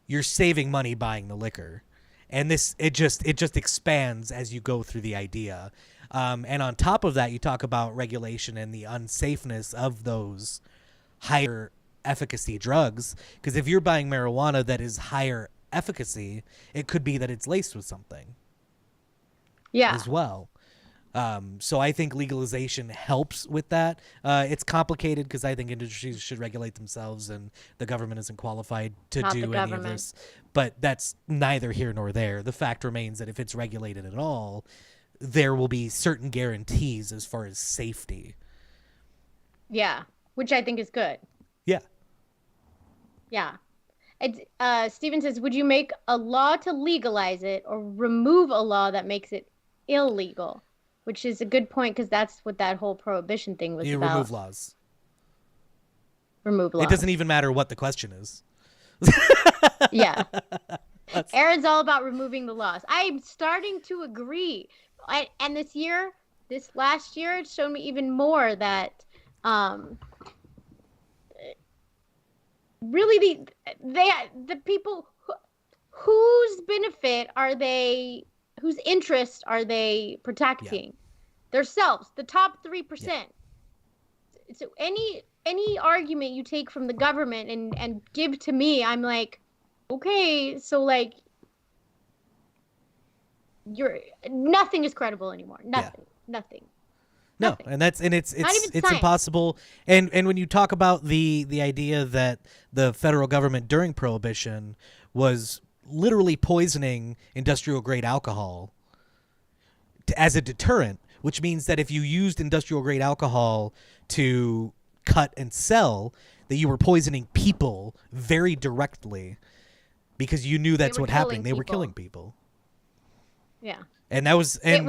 you're saving money buying the liquor. And it just expands as you go through the idea. And on top of that, you talk about regulation and the unsafeness of those higher efficacy drugs. Because if you're buying marijuana that is higher efficacy, it could be that it's laced with something. Yeah. As well. So I think legalization helps with that. It's complicated because I think industries should regulate themselves, and the government isn't qualified to do any of this. But that's neither here nor there. The fact remains that if it's regulated at all, there will be certain guarantees as far as safety. Yeah, which I think is good. Yeah. Yeah. Steven says, would you make a law to legalize it or remove a law that makes it illegal? Which is a good point, because that's what that whole prohibition thing was about. Remove laws. Remove laws. It doesn't even matter what the question is. Yeah. Aaron's all about removing the laws. I'm starting to agree. And this last year, it's shown me even more that really the people whose benefit are they, whose interests are they protecting? Yeah. Themselves, the top 3%. Yeah. So any argument you take from the government and give to me, I'm like, okay, so like nothing is credible anymore. Nothing. No, and it's impossible. And when you talk about the idea that the federal government during Prohibition was literally poisoning industrial grade alcohol as a deterrent, which means that if you used industrial grade alcohol to cut and sell, that you were poisoning people very directly, because you knew that's what happened. They were killing people. Yeah. And that was, and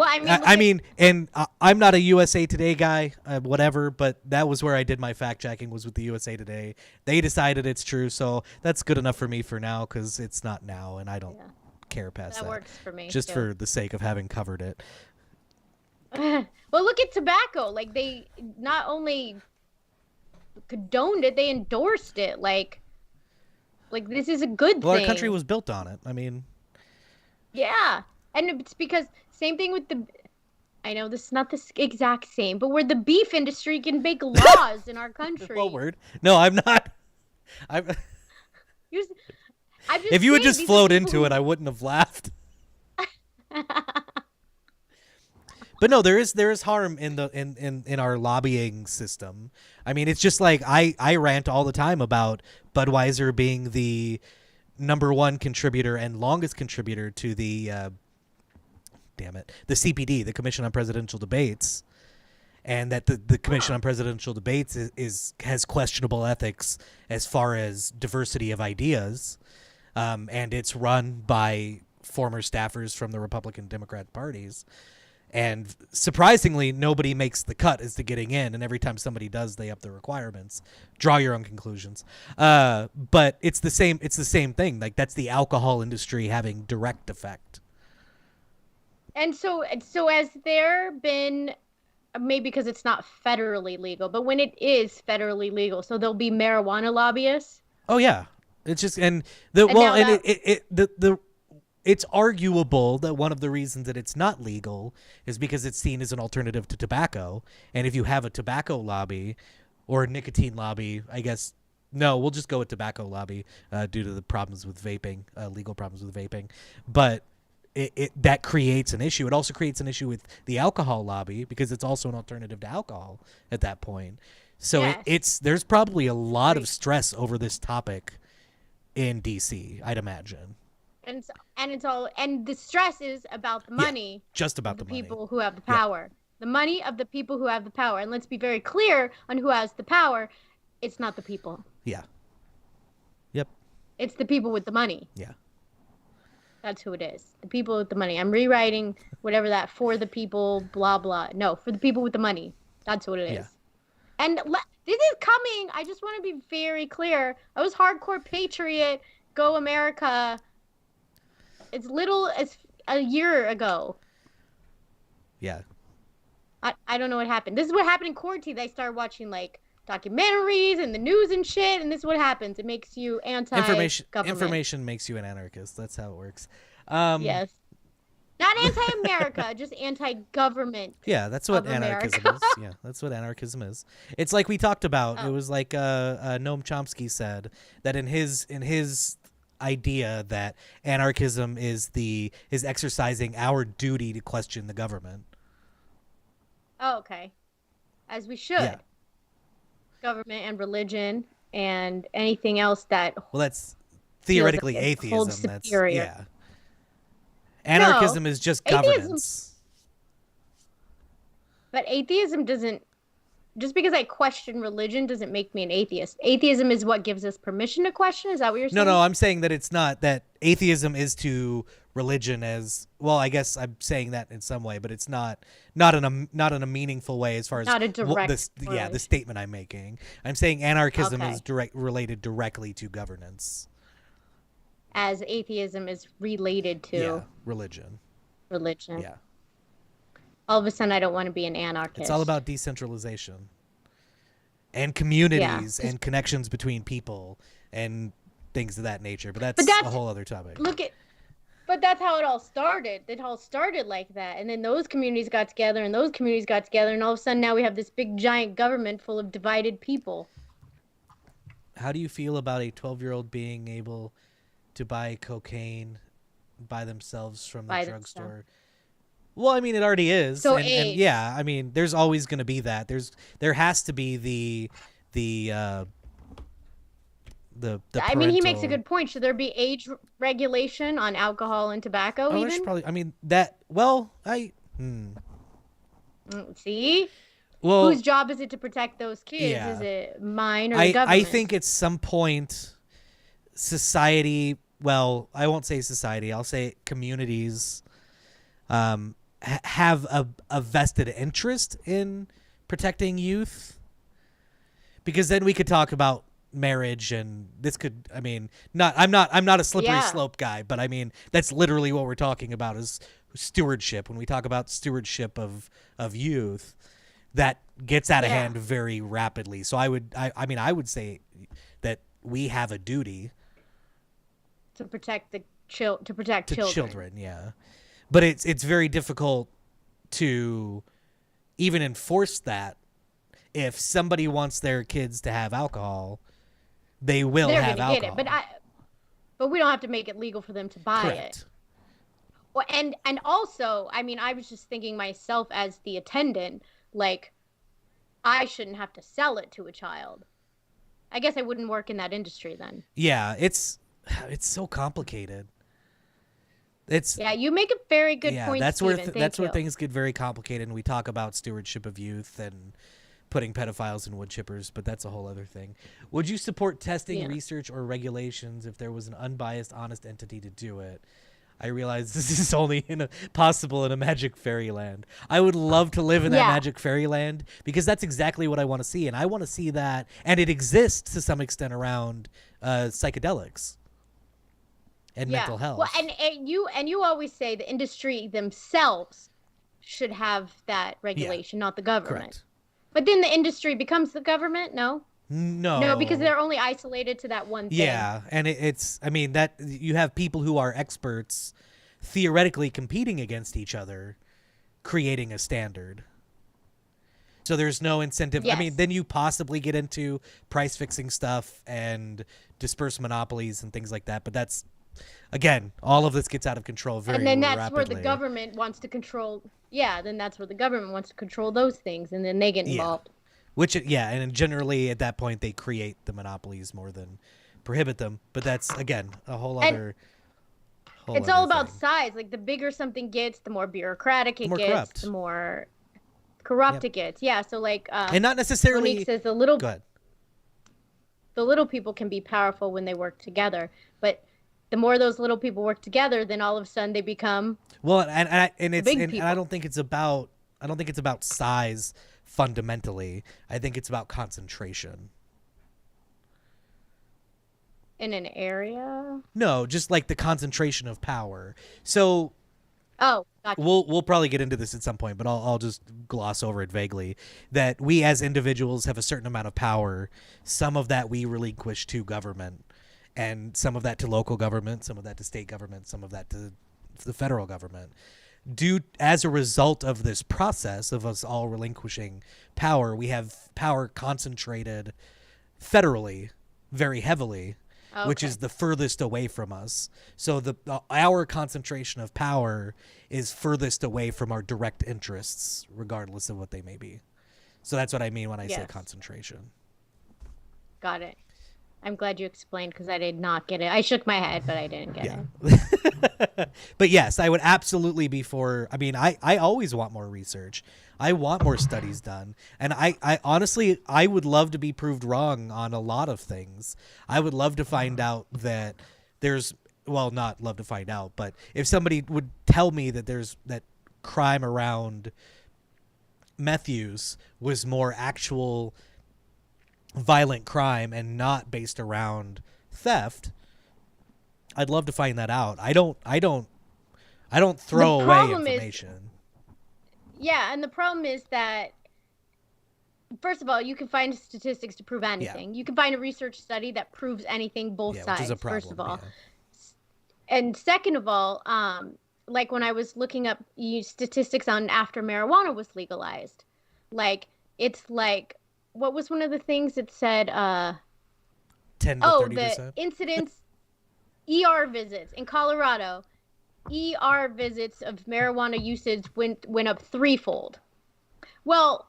I'm not a USA Today guy, whatever, but that was where I did my fact checking, was with the USA Today. They decided it's true, so that's good enough for me for now, because it's not now, and I don't care past that. That works for me. Just for the sake of having covered it. Well, look at tobacco. Like, they not only condoned it, they endorsed it. Like this is a good thing. Well, our country was built on it. I mean. Yeah. And it's because, same thing with I know this is not the exact same, but where the beef industry can make laws in our country. Well, word. No, I'm not. If you had just flowed into it, I wouldn't have laughed. But no, there is harm in the in our lobbying system. I mean, it's just like I rant all the time about Budweiser being the #1 contributor and longest contributor to the the CPD, the Commission on Presidential Debates, and that the Commission on Presidential Debates has questionable ethics as far as diversity of ideas, and it's run by former staffers from the Republican Democrat parties. And surprisingly, nobody makes the cut as to getting in. And every time somebody does, they up the requirements. Draw your own conclusions. But it's the same. It's the same thing. Like, that's the alcohol industry having direct effect. And so has there been, maybe because it's not federally legal, but when it is federally legal, so there'll be marijuana lobbyists? Oh yeah, it's just it's arguable that one of the reasons that it's not legal is because it's seen as an alternative to tobacco. And if you have a tobacco lobby or a nicotine lobby, I guess, no, we'll just go with tobacco lobby due to the problems with vaping, legal problems with vaping. But that creates an issue. It also creates an issue with the alcohol lobby because it's also an alternative to alcohol at that point. So yes. There's probably a lot of stress over this topic in DC, I'd imagine. And the stress is about the money. Yeah, just about the people who have the power. Yeah. The money of the people who have the power. And let's be very clear on who has the power. It's not the people. Yeah. Yep. It's the people with the money. Yeah. That's who it is. The people with the money. I'm rewriting whatever that for the people, blah, blah. No, for the people with the money. That's what it is. Yeah. And this is coming. I just want to be very clear. I was hardcore patriot, go America, as little as a year ago. Yeah. I don't know what happened. This is what happened in quarantine. I started watching like documentaries and the news and shit, and this is what happens. It makes you anti-government. Information makes you an anarchist. That's how it works. Yes. Not anti-America, just anti-government. Yeah, that's what anarchism is. Yeah, that's what anarchism is. It's like we talked about. It was like Noam Chomsky said that in his idea that anarchism is exercising our duty to question the government. Oh, okay. As we should. Yeah. Government and religion and anything else that. Well, that's theoretically like atheism. That's yeah. Anarchism is just governance. But atheism doesn't. Just because I question religion doesn't make me an atheist. Atheism is what gives us permission to question. Is that what you're saying? No, I'm saying that it's not, that atheism is to religion as well. I guess I'm saying that in some way, but it's not in a meaningful way as far as not a direct the statement I'm making. I'm saying anarchism is related directly to governance, as atheism is related to religion. Yeah. All of a sudden, I don't want to be an anarchist. It's all about decentralization and communities and connections between people and things of that nature. But that's a whole other topic. But that's how it all started. It all started like that. And then those communities got together and those communities got together. And all of a sudden, now we have this big, giant government full of divided people. How do you feel about a 12-year-old being able to buy cocaine by themselves from the drugstore? Well, I mean, it already is. So and yeah, I mean, there's always going to be that. There has to be the I mean, he makes a good point. Should there be age regulation on alcohol and tobacco? Oh, even? Probably. I mean, that. Well, See. Well, whose job is it to protect those kids? Yeah. Is it mine or the government? I think at some point, society. Well, I won't say society. I'll say communities. Have a vested interest in protecting youth, because then we could talk about marriage, and this could, I mean, I'm not a slippery slope guy, but I mean, that's literally what we're talking about is stewardship. When we talk about stewardship of youth, that gets out of hand very rapidly. So I would say that we have a duty to protect children. Yeah. But it's very difficult to even enforce that. If somebody wants their kids to have alcohol, they will have alcohol. Get it. But we don't have to make it legal for them to buy it. And also, I mean, I was just thinking myself as the attendant, like, I shouldn't have to sell it to a child. I guess I wouldn't work in that industry then. Yeah, it's so complicated. Yeah, you make a very good point, that's Steven. where things get very complicated, and we talk about stewardship of youth and putting pedophiles in wood chippers, but that's a whole other thing. Would you support testing, research, or regulations if there was an unbiased, honest entity to do it? I realize this is only possible in a magic fairyland. I would love to live in that magic fairyland because that's exactly what I want to see, and I want to see that, and it exists to some extent around psychedelics and mental health. Well, and you always say the industry themselves should have that regulation, not the government. Correct. But then the industry becomes the government? No, because they're only isolated to that one thing. Yeah, and it's, I mean, that you have people who are experts theoretically competing against each other, creating a standard. So there's no incentive. Yes. I mean, then you possibly get into price fixing stuff and disperse monopolies and things like that. But that's, again, all of this gets out of control very rapidly. And then that's where the government wants to control. Yeah, then that's where the government wants to control those things, and then they get involved. And generally at that point they create the monopolies more than prohibit them. But that's, again, a whole other. It's all about size. Like, the bigger something gets, the more bureaucratic it gets, corrupt. The more corrupt it gets. Yeah. So like, and not necessarily. Monique says the little. Go ahead. The little people can be powerful when they work together, but the more those little people work together, then all of a sudden they become. Well, and I don't think it's about size. Fundamentally, I think it's about concentration. In an area? No, just like the concentration of power. So, gotcha. We'll probably get into this at some point, but I'll just gloss over it vaguely. That we as individuals have a certain amount of power. Some of that we relinquish to government, and some of that to local government, some of that to state government, some of that to the federal government. As a result of this process of us all relinquishing power, we have power concentrated federally very heavily, which is the furthest away from us. So our concentration of power is furthest away from our direct interests, regardless of what they may be. So that's what I mean when I say concentration. Got it. I'm glad you explained, because I did not get it. I shook my head, but I didn't get it. But yes, I would absolutely be for. I mean, I always want more research. I want more studies done. And I honestly, I would love to be proved wrong on a lot of things. I would love to find out that there's, well, not love to find out, but if somebody would tell me that that crime around meth use was more actual violent crime and not based around theft, I'd love to find that out. I don't throw away information. And the problem is that, first of all, you can find statistics to prove anything. You can find a research study that proves anything, both sides, which is a problem, first of all. And second of all, like when I was looking up statistics on after marijuana was legalized, like, it's like, what was one of the things it said? 10 to 30%? The incidents, ER visits in Colorado. ER visits of marijuana usage went up threefold. Well,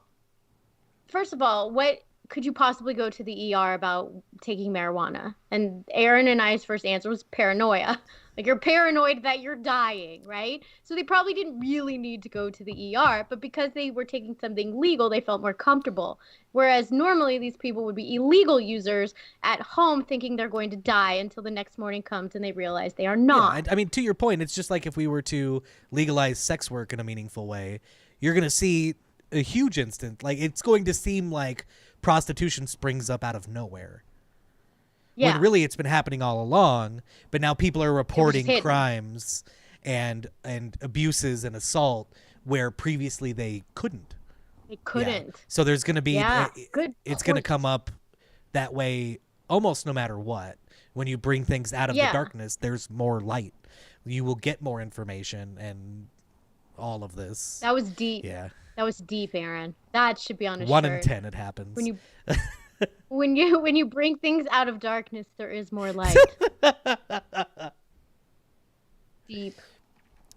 first of all, what could you possibly go to the ER about taking marijuana? And Aaron and I's first answer was paranoia. Like, you're paranoid that you're dying, right? So they probably didn't really need to go to the ER, but because they were taking something legal, they felt more comfortable. Whereas normally these people would be illegal users at home thinking they're going to die until the next morning comes and they realize they are not. Yeah, I mean, to your point, it's just like if we were to legalize sex work in a meaningful way, you're going to see a huge instant. Like, it's going to seem like prostitution springs up out of nowhere. Yeah. When really it's been happening all along, but now people are reporting crimes and abuses and assault where previously they couldn't. They couldn't. Yeah. So there's going to be it's going to come up that way almost no matter what. When you bring things out of the darkness, there's more light. You will get more information and all of this. That was deep. Yeah. That was deep, Aaron. That should be on a shirt. 1 in 10 it happens. When you bring things out of darkness, there is more light. Deep.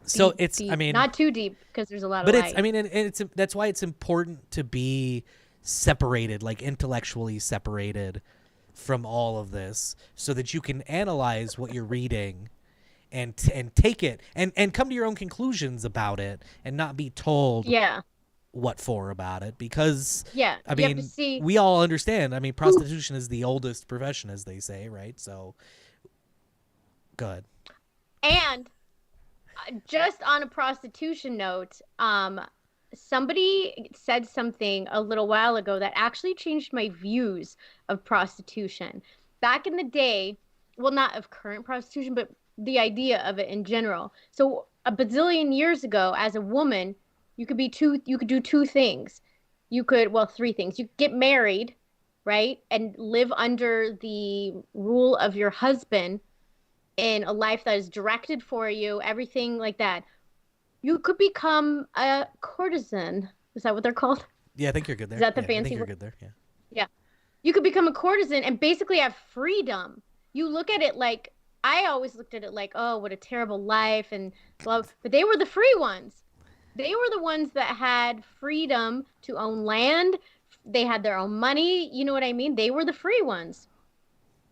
So it's, deep. I mean, not too deep because there's a lot but of it's, light. I mean, and it's, that's why it's important to be separated, like intellectually separated from all of this, so that you can analyze what you're reading and take it and come to your own conclusions about it and not be told what for about it, because I mean, we all understand. I mean, prostitution is the oldest profession, as they say, right? So go ahead. And just on a prostitution note, somebody said something a little while ago that actually changed my views of prostitution. Back in the day, well, not of current prostitution, but the idea of it in general. So a bazillion years ago, as a woman, you could do two things. Three things. You could get married, right? And live under the rule of your husband in a life that is directed for you, everything like that. You could become a courtesan. Is that what they're called? Yeah, I think you're good there. Is that the fancy fancy I think you're word? good there, yeah. Yeah. You could become a courtesan and basically have freedom. You look at it like, I always looked at it like, oh, what a terrible life and blah. But they were the free ones. They were the ones that had freedom to own land. They had their own money. You know what I mean? They were the free ones.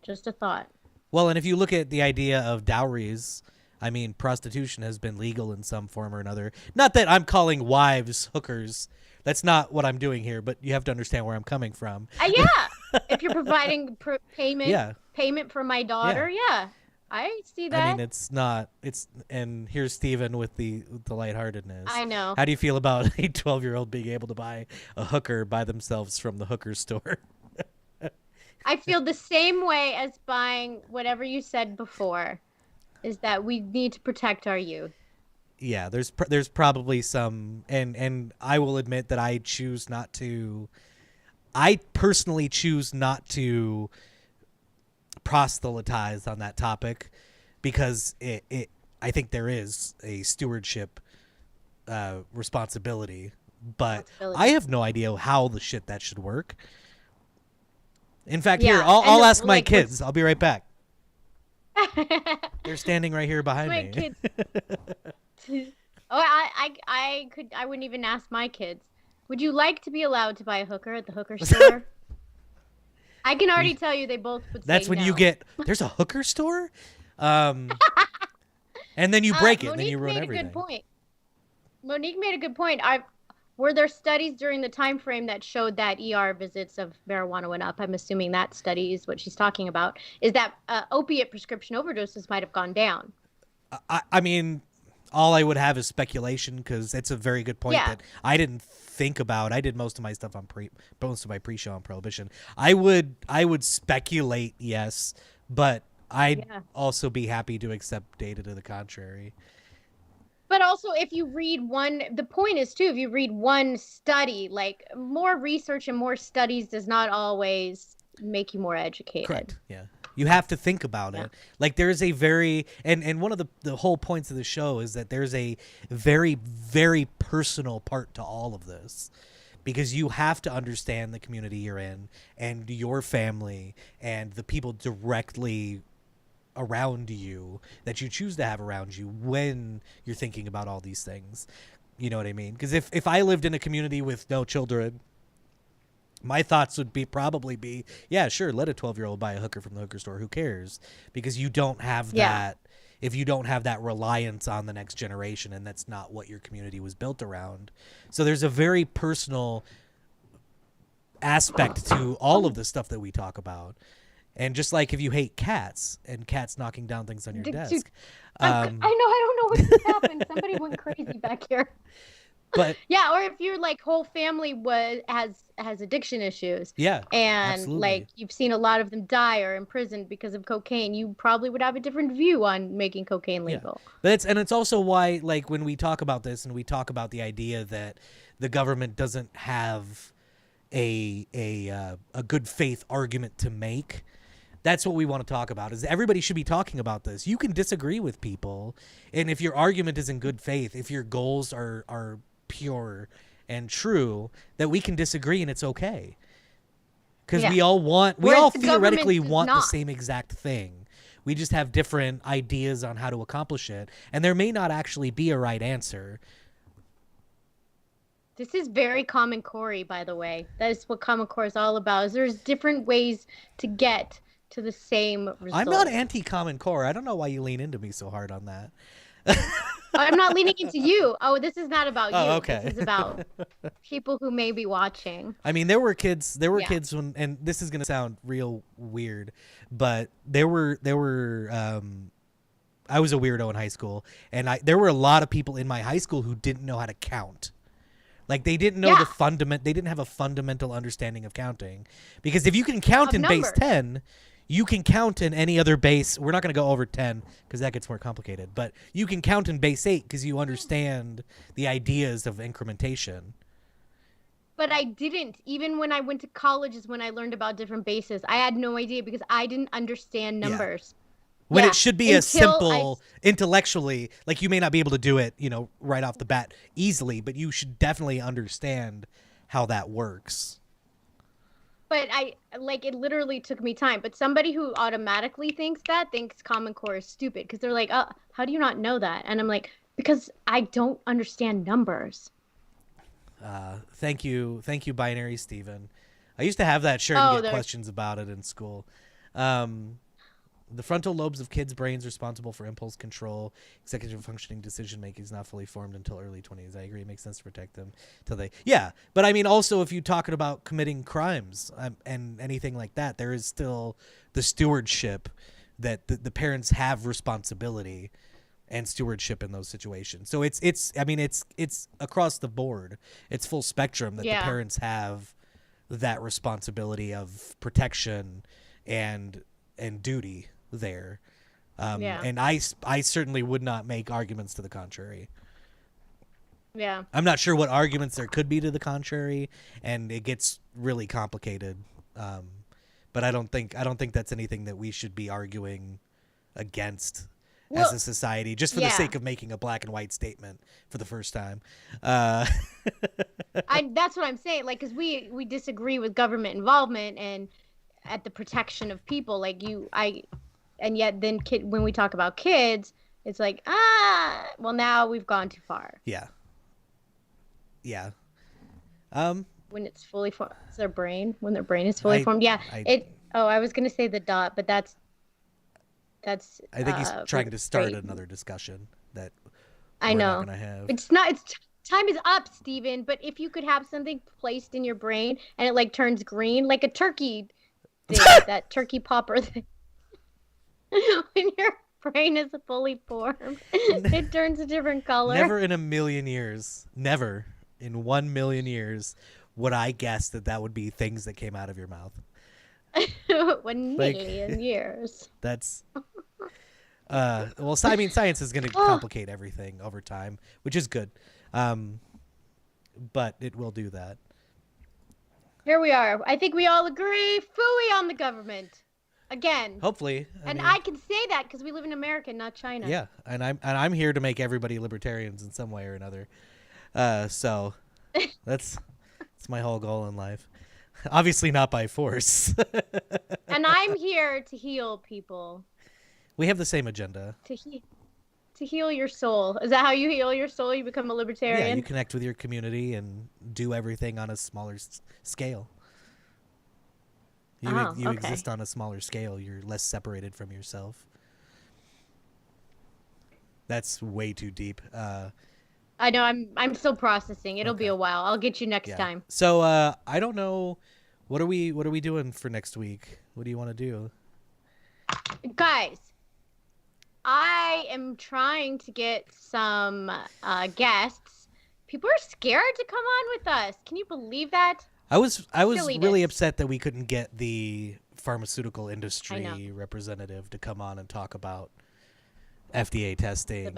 Just a thought. Well, and if you look at the idea of dowries, I mean, prostitution has been legal in some form or another. Not that I'm calling wives hookers. That's not what I'm doing here, but you have to understand where I'm coming from. Yeah. If you're providing payment for my daughter, yeah. I see that. I mean, it's not. It's and here's Steven with the lightheartedness. I know. How do you feel about a 12-year-old being able to buy a hooker by themselves from the hooker store? I feel the same way as buying whatever you said before, is that we need to protect our youth. Yeah, there's probably some, and I will admit that I personally choose not to proselytize on that topic, because I think there is a stewardship responsibility, but I have no idea how the shit that should work. In fact, here, I'll ask my kids. I'll be right back. They're standing right here behind me. Kids. I wouldn't even ask my kids. Would you like to be allowed to buy a hooker at the hooker store? I can already tell you they both would say That's when no. you get, there's a hooker store? And then you break it, and then you ruin everything. Monique made a good point. Were there studies during the time frame that showed that ER visits of marijuana went up? I'm assuming that study is what she's talking about. Is that opiate prescription overdoses might have gone down? I mean, all I would have is speculation, because it's a very good point that I didn't think about. I did most of my stuff on most of my pre-show on Prohibition. I would speculate, yes, but I'd also be happy to accept data to the contrary. But also, if you read the point is too, if you read one study, like more research and more studies does not always make you more educated. Correct. Yeah. You have to think about it. Like there's a very, and one of the whole points of the show is that there's a very, very personal part to all of this, because you have to understand the community you're in and your family and the people directly around you that you choose to have around you when you're thinking about all these things. You know what I mean? Because if I lived in a community with no children, my thoughts would probably be, yeah, sure, let a 12-year-old buy a hooker from the hooker store. Who cares? Because you don't have that. If you don't have that reliance on the next generation, and that's not what your community was built around. So there's a very personal aspect to all of the stuff that we talk about. And just like if you hate cats and cats knocking down things on your desk. I know, I don't know what just happened. Somebody went crazy back here. But yeah, or if your like whole family has addiction issues. Yeah. And absolutely. Like you've seen a lot of them die or imprisoned because of cocaine, you probably would have a different view on making cocaine legal. Yeah. But it's also why, like, when we talk about this and we talk about the idea that the government doesn't have a good faith argument to make, that's what we want to talk about. Is everybody should be talking about this. You can disagree with people, and if your argument is in good faith, if your goals are pure and true, that we can disagree and it's okay. Because we all theoretically want the same exact thing. We just have different ideas on how to accomplish it, and there may not actually be a right answer. This is very Common Core, by the way. That is what Common Core is all about. Is there's different ways to get to the same result. I'm not anti-Common Core. I don't know why you lean into me so hard on that. I'm not leaning into you. Oh, this is not about you. Okay. This is about people who may be watching. I mean, there were kids when, and this is going to sound real weird, but there were I was a weirdo in high school, and there were a lot of people in my high school who didn't know how to count. Like, they didn't know they didn't have a fundamental understanding of counting, because if you can count in base 10, you can count in any other base. We're not going to go over 10 because that gets more complicated, but you can count in base 8 because you understand the ideas of incrementation. But I didn't. Even when I went to college is when I learned about different bases. I had no idea because I didn't understand numbers. When it should be a simple, intellectually, like, you may not be able to do it, right off the bat easily, but you should definitely understand how that works. But it literally took me time. But somebody who automatically thinks Common Core is stupid, because they're like, oh, how do you not know that? And I'm like, because I don't understand numbers. Thank you, Binary Steven. I used to have that shirt and get questions about it in school. The frontal lobes of kids' brains responsible for impulse control, executive functioning, decision making is not fully formed until early 20s. I agree. It makes sense to protect them till they. Yeah, but I mean, also, if you're talking about committing crimes and anything like that, there is still the stewardship that the parents have responsibility and stewardship in those situations. So it's across the board. It's full spectrum that the parents have that responsibility of protection and duty there. And I certainly would not make arguments to the contrary. Yeah. I'm not sure what arguments there could be to the contrary, and it gets really complicated. But I don't think that's anything that we should be arguing against as a society, just for the sake of making a black and white statement for the first time. That's what I'm saying. Like, because we disagree with government involvement and at the protection of people, and yet then when we talk about kids, it's like, well, now we've gone too far. Yeah. When it's fully formed, when their brain is fully formed. Yeah. I was gonna say the dot, but that's. I think he's trying to start another discussion that I know. Not gonna have. It's not. Time is up, Steven. But if you could have something placed in your brain and it turns green, like a turkey. That turkey popper thing. When your brain is fully formed, it turns a different color. Never in 1 million years, never in 1 million years would I guess that would be things that came out of your mouth. 1 million years. That's well, I mean, science is going to complicate everything over time, which is good. But it will do that. Here we are. I think we all agree. Phooey on the government. Again. Hopefully. I can say that because we live in America, not China. Yeah, and I'm here to make everybody libertarians in some way or another. So that's my whole goal in life. Obviously not by force. And I'm here to heal people. We have the same agenda. To heal your soul. Is that how you heal your soul? You become a libertarian? Yeah, you connect with your community and do everything on a smaller scale. You exist on a smaller scale. You're less separated from yourself. That's way too deep. I know. I'm still processing. It'll be a while. I'll get you next time. So I don't know. What are we doing for next week? What do you want to do? Guys, I am trying to get some guests. People are scared to come on with us. Can you believe that? I was really upset that we couldn't get the pharmaceutical industry representative to come on and talk about FDA testing.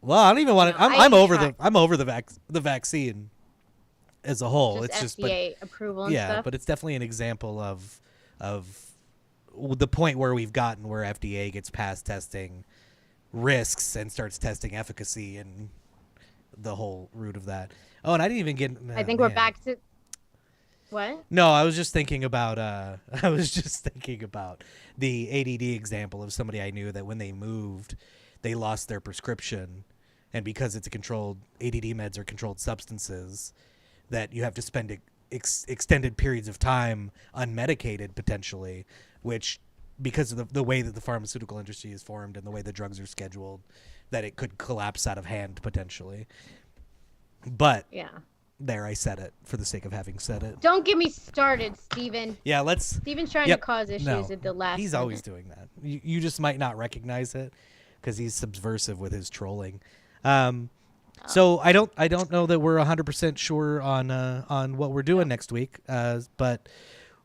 Well, I don't even want to. I'm over the vaccine as a whole. It's just FDA approval and stuff. But it's definitely an example of the point where we've gotten, where FDA gets past testing risks and starts testing efficacy and the whole root of that. Oh, and I didn't even get. I think we're back to. What? No, I was just thinking about the ADD example of somebody I knew that when they moved, they lost their prescription, and because it's a controlled ADD meds or controlled substances, that you have to spend extended periods of time unmedicated potentially, which because of the way that the pharmaceutical industry is formed and the way the drugs are scheduled, that it could collapse out of hand potentially. But yeah. There, I said it for the sake of having said it. Don't get me started, Steven. Yeah, Steven's trying to cause issues at the last He's minute. always doing that. You just might not recognize it because he's subversive with his trolling. So I don't know that we're 100% sure on what we're doing next week, but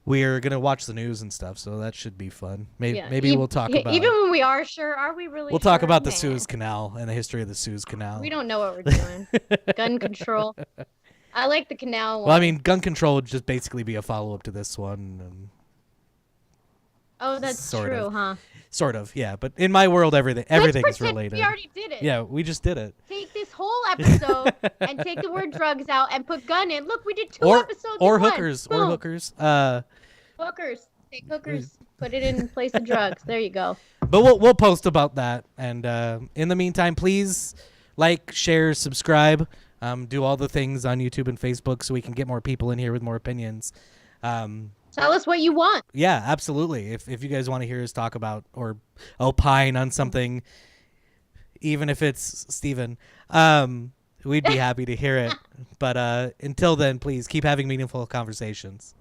we're going to watch the news and stuff, so that should be fun. Maybe we'll talk about... Even when we are sure, are we really We'll talk about the Suez Canal and the history of the Suez Canal. We don't know what we're doing. Gun control. I like the canal one. Well, I mean, gun control would just basically be a follow-up to this one. Oh, that's true, huh? Sort of, yeah. But in my world, everything's related. We already did it. Yeah, we just did it. Take this whole episode and take the word drugs out and put gun in. Look, we did two episodes or in hookers, one. Or hookers. Hookers. Take hookers. Put it in place of drugs. There you go. But we'll post about that. And in the meantime, please like, share, subscribe. Do all the things on YouTube and Facebook so we can get more people in here with more opinions. Tell us what you want. Yeah, absolutely. If you guys want to hear us talk about or opine on something, even if it's Steven, we'd be happy to hear it. But until then, please keep having meaningful conversations.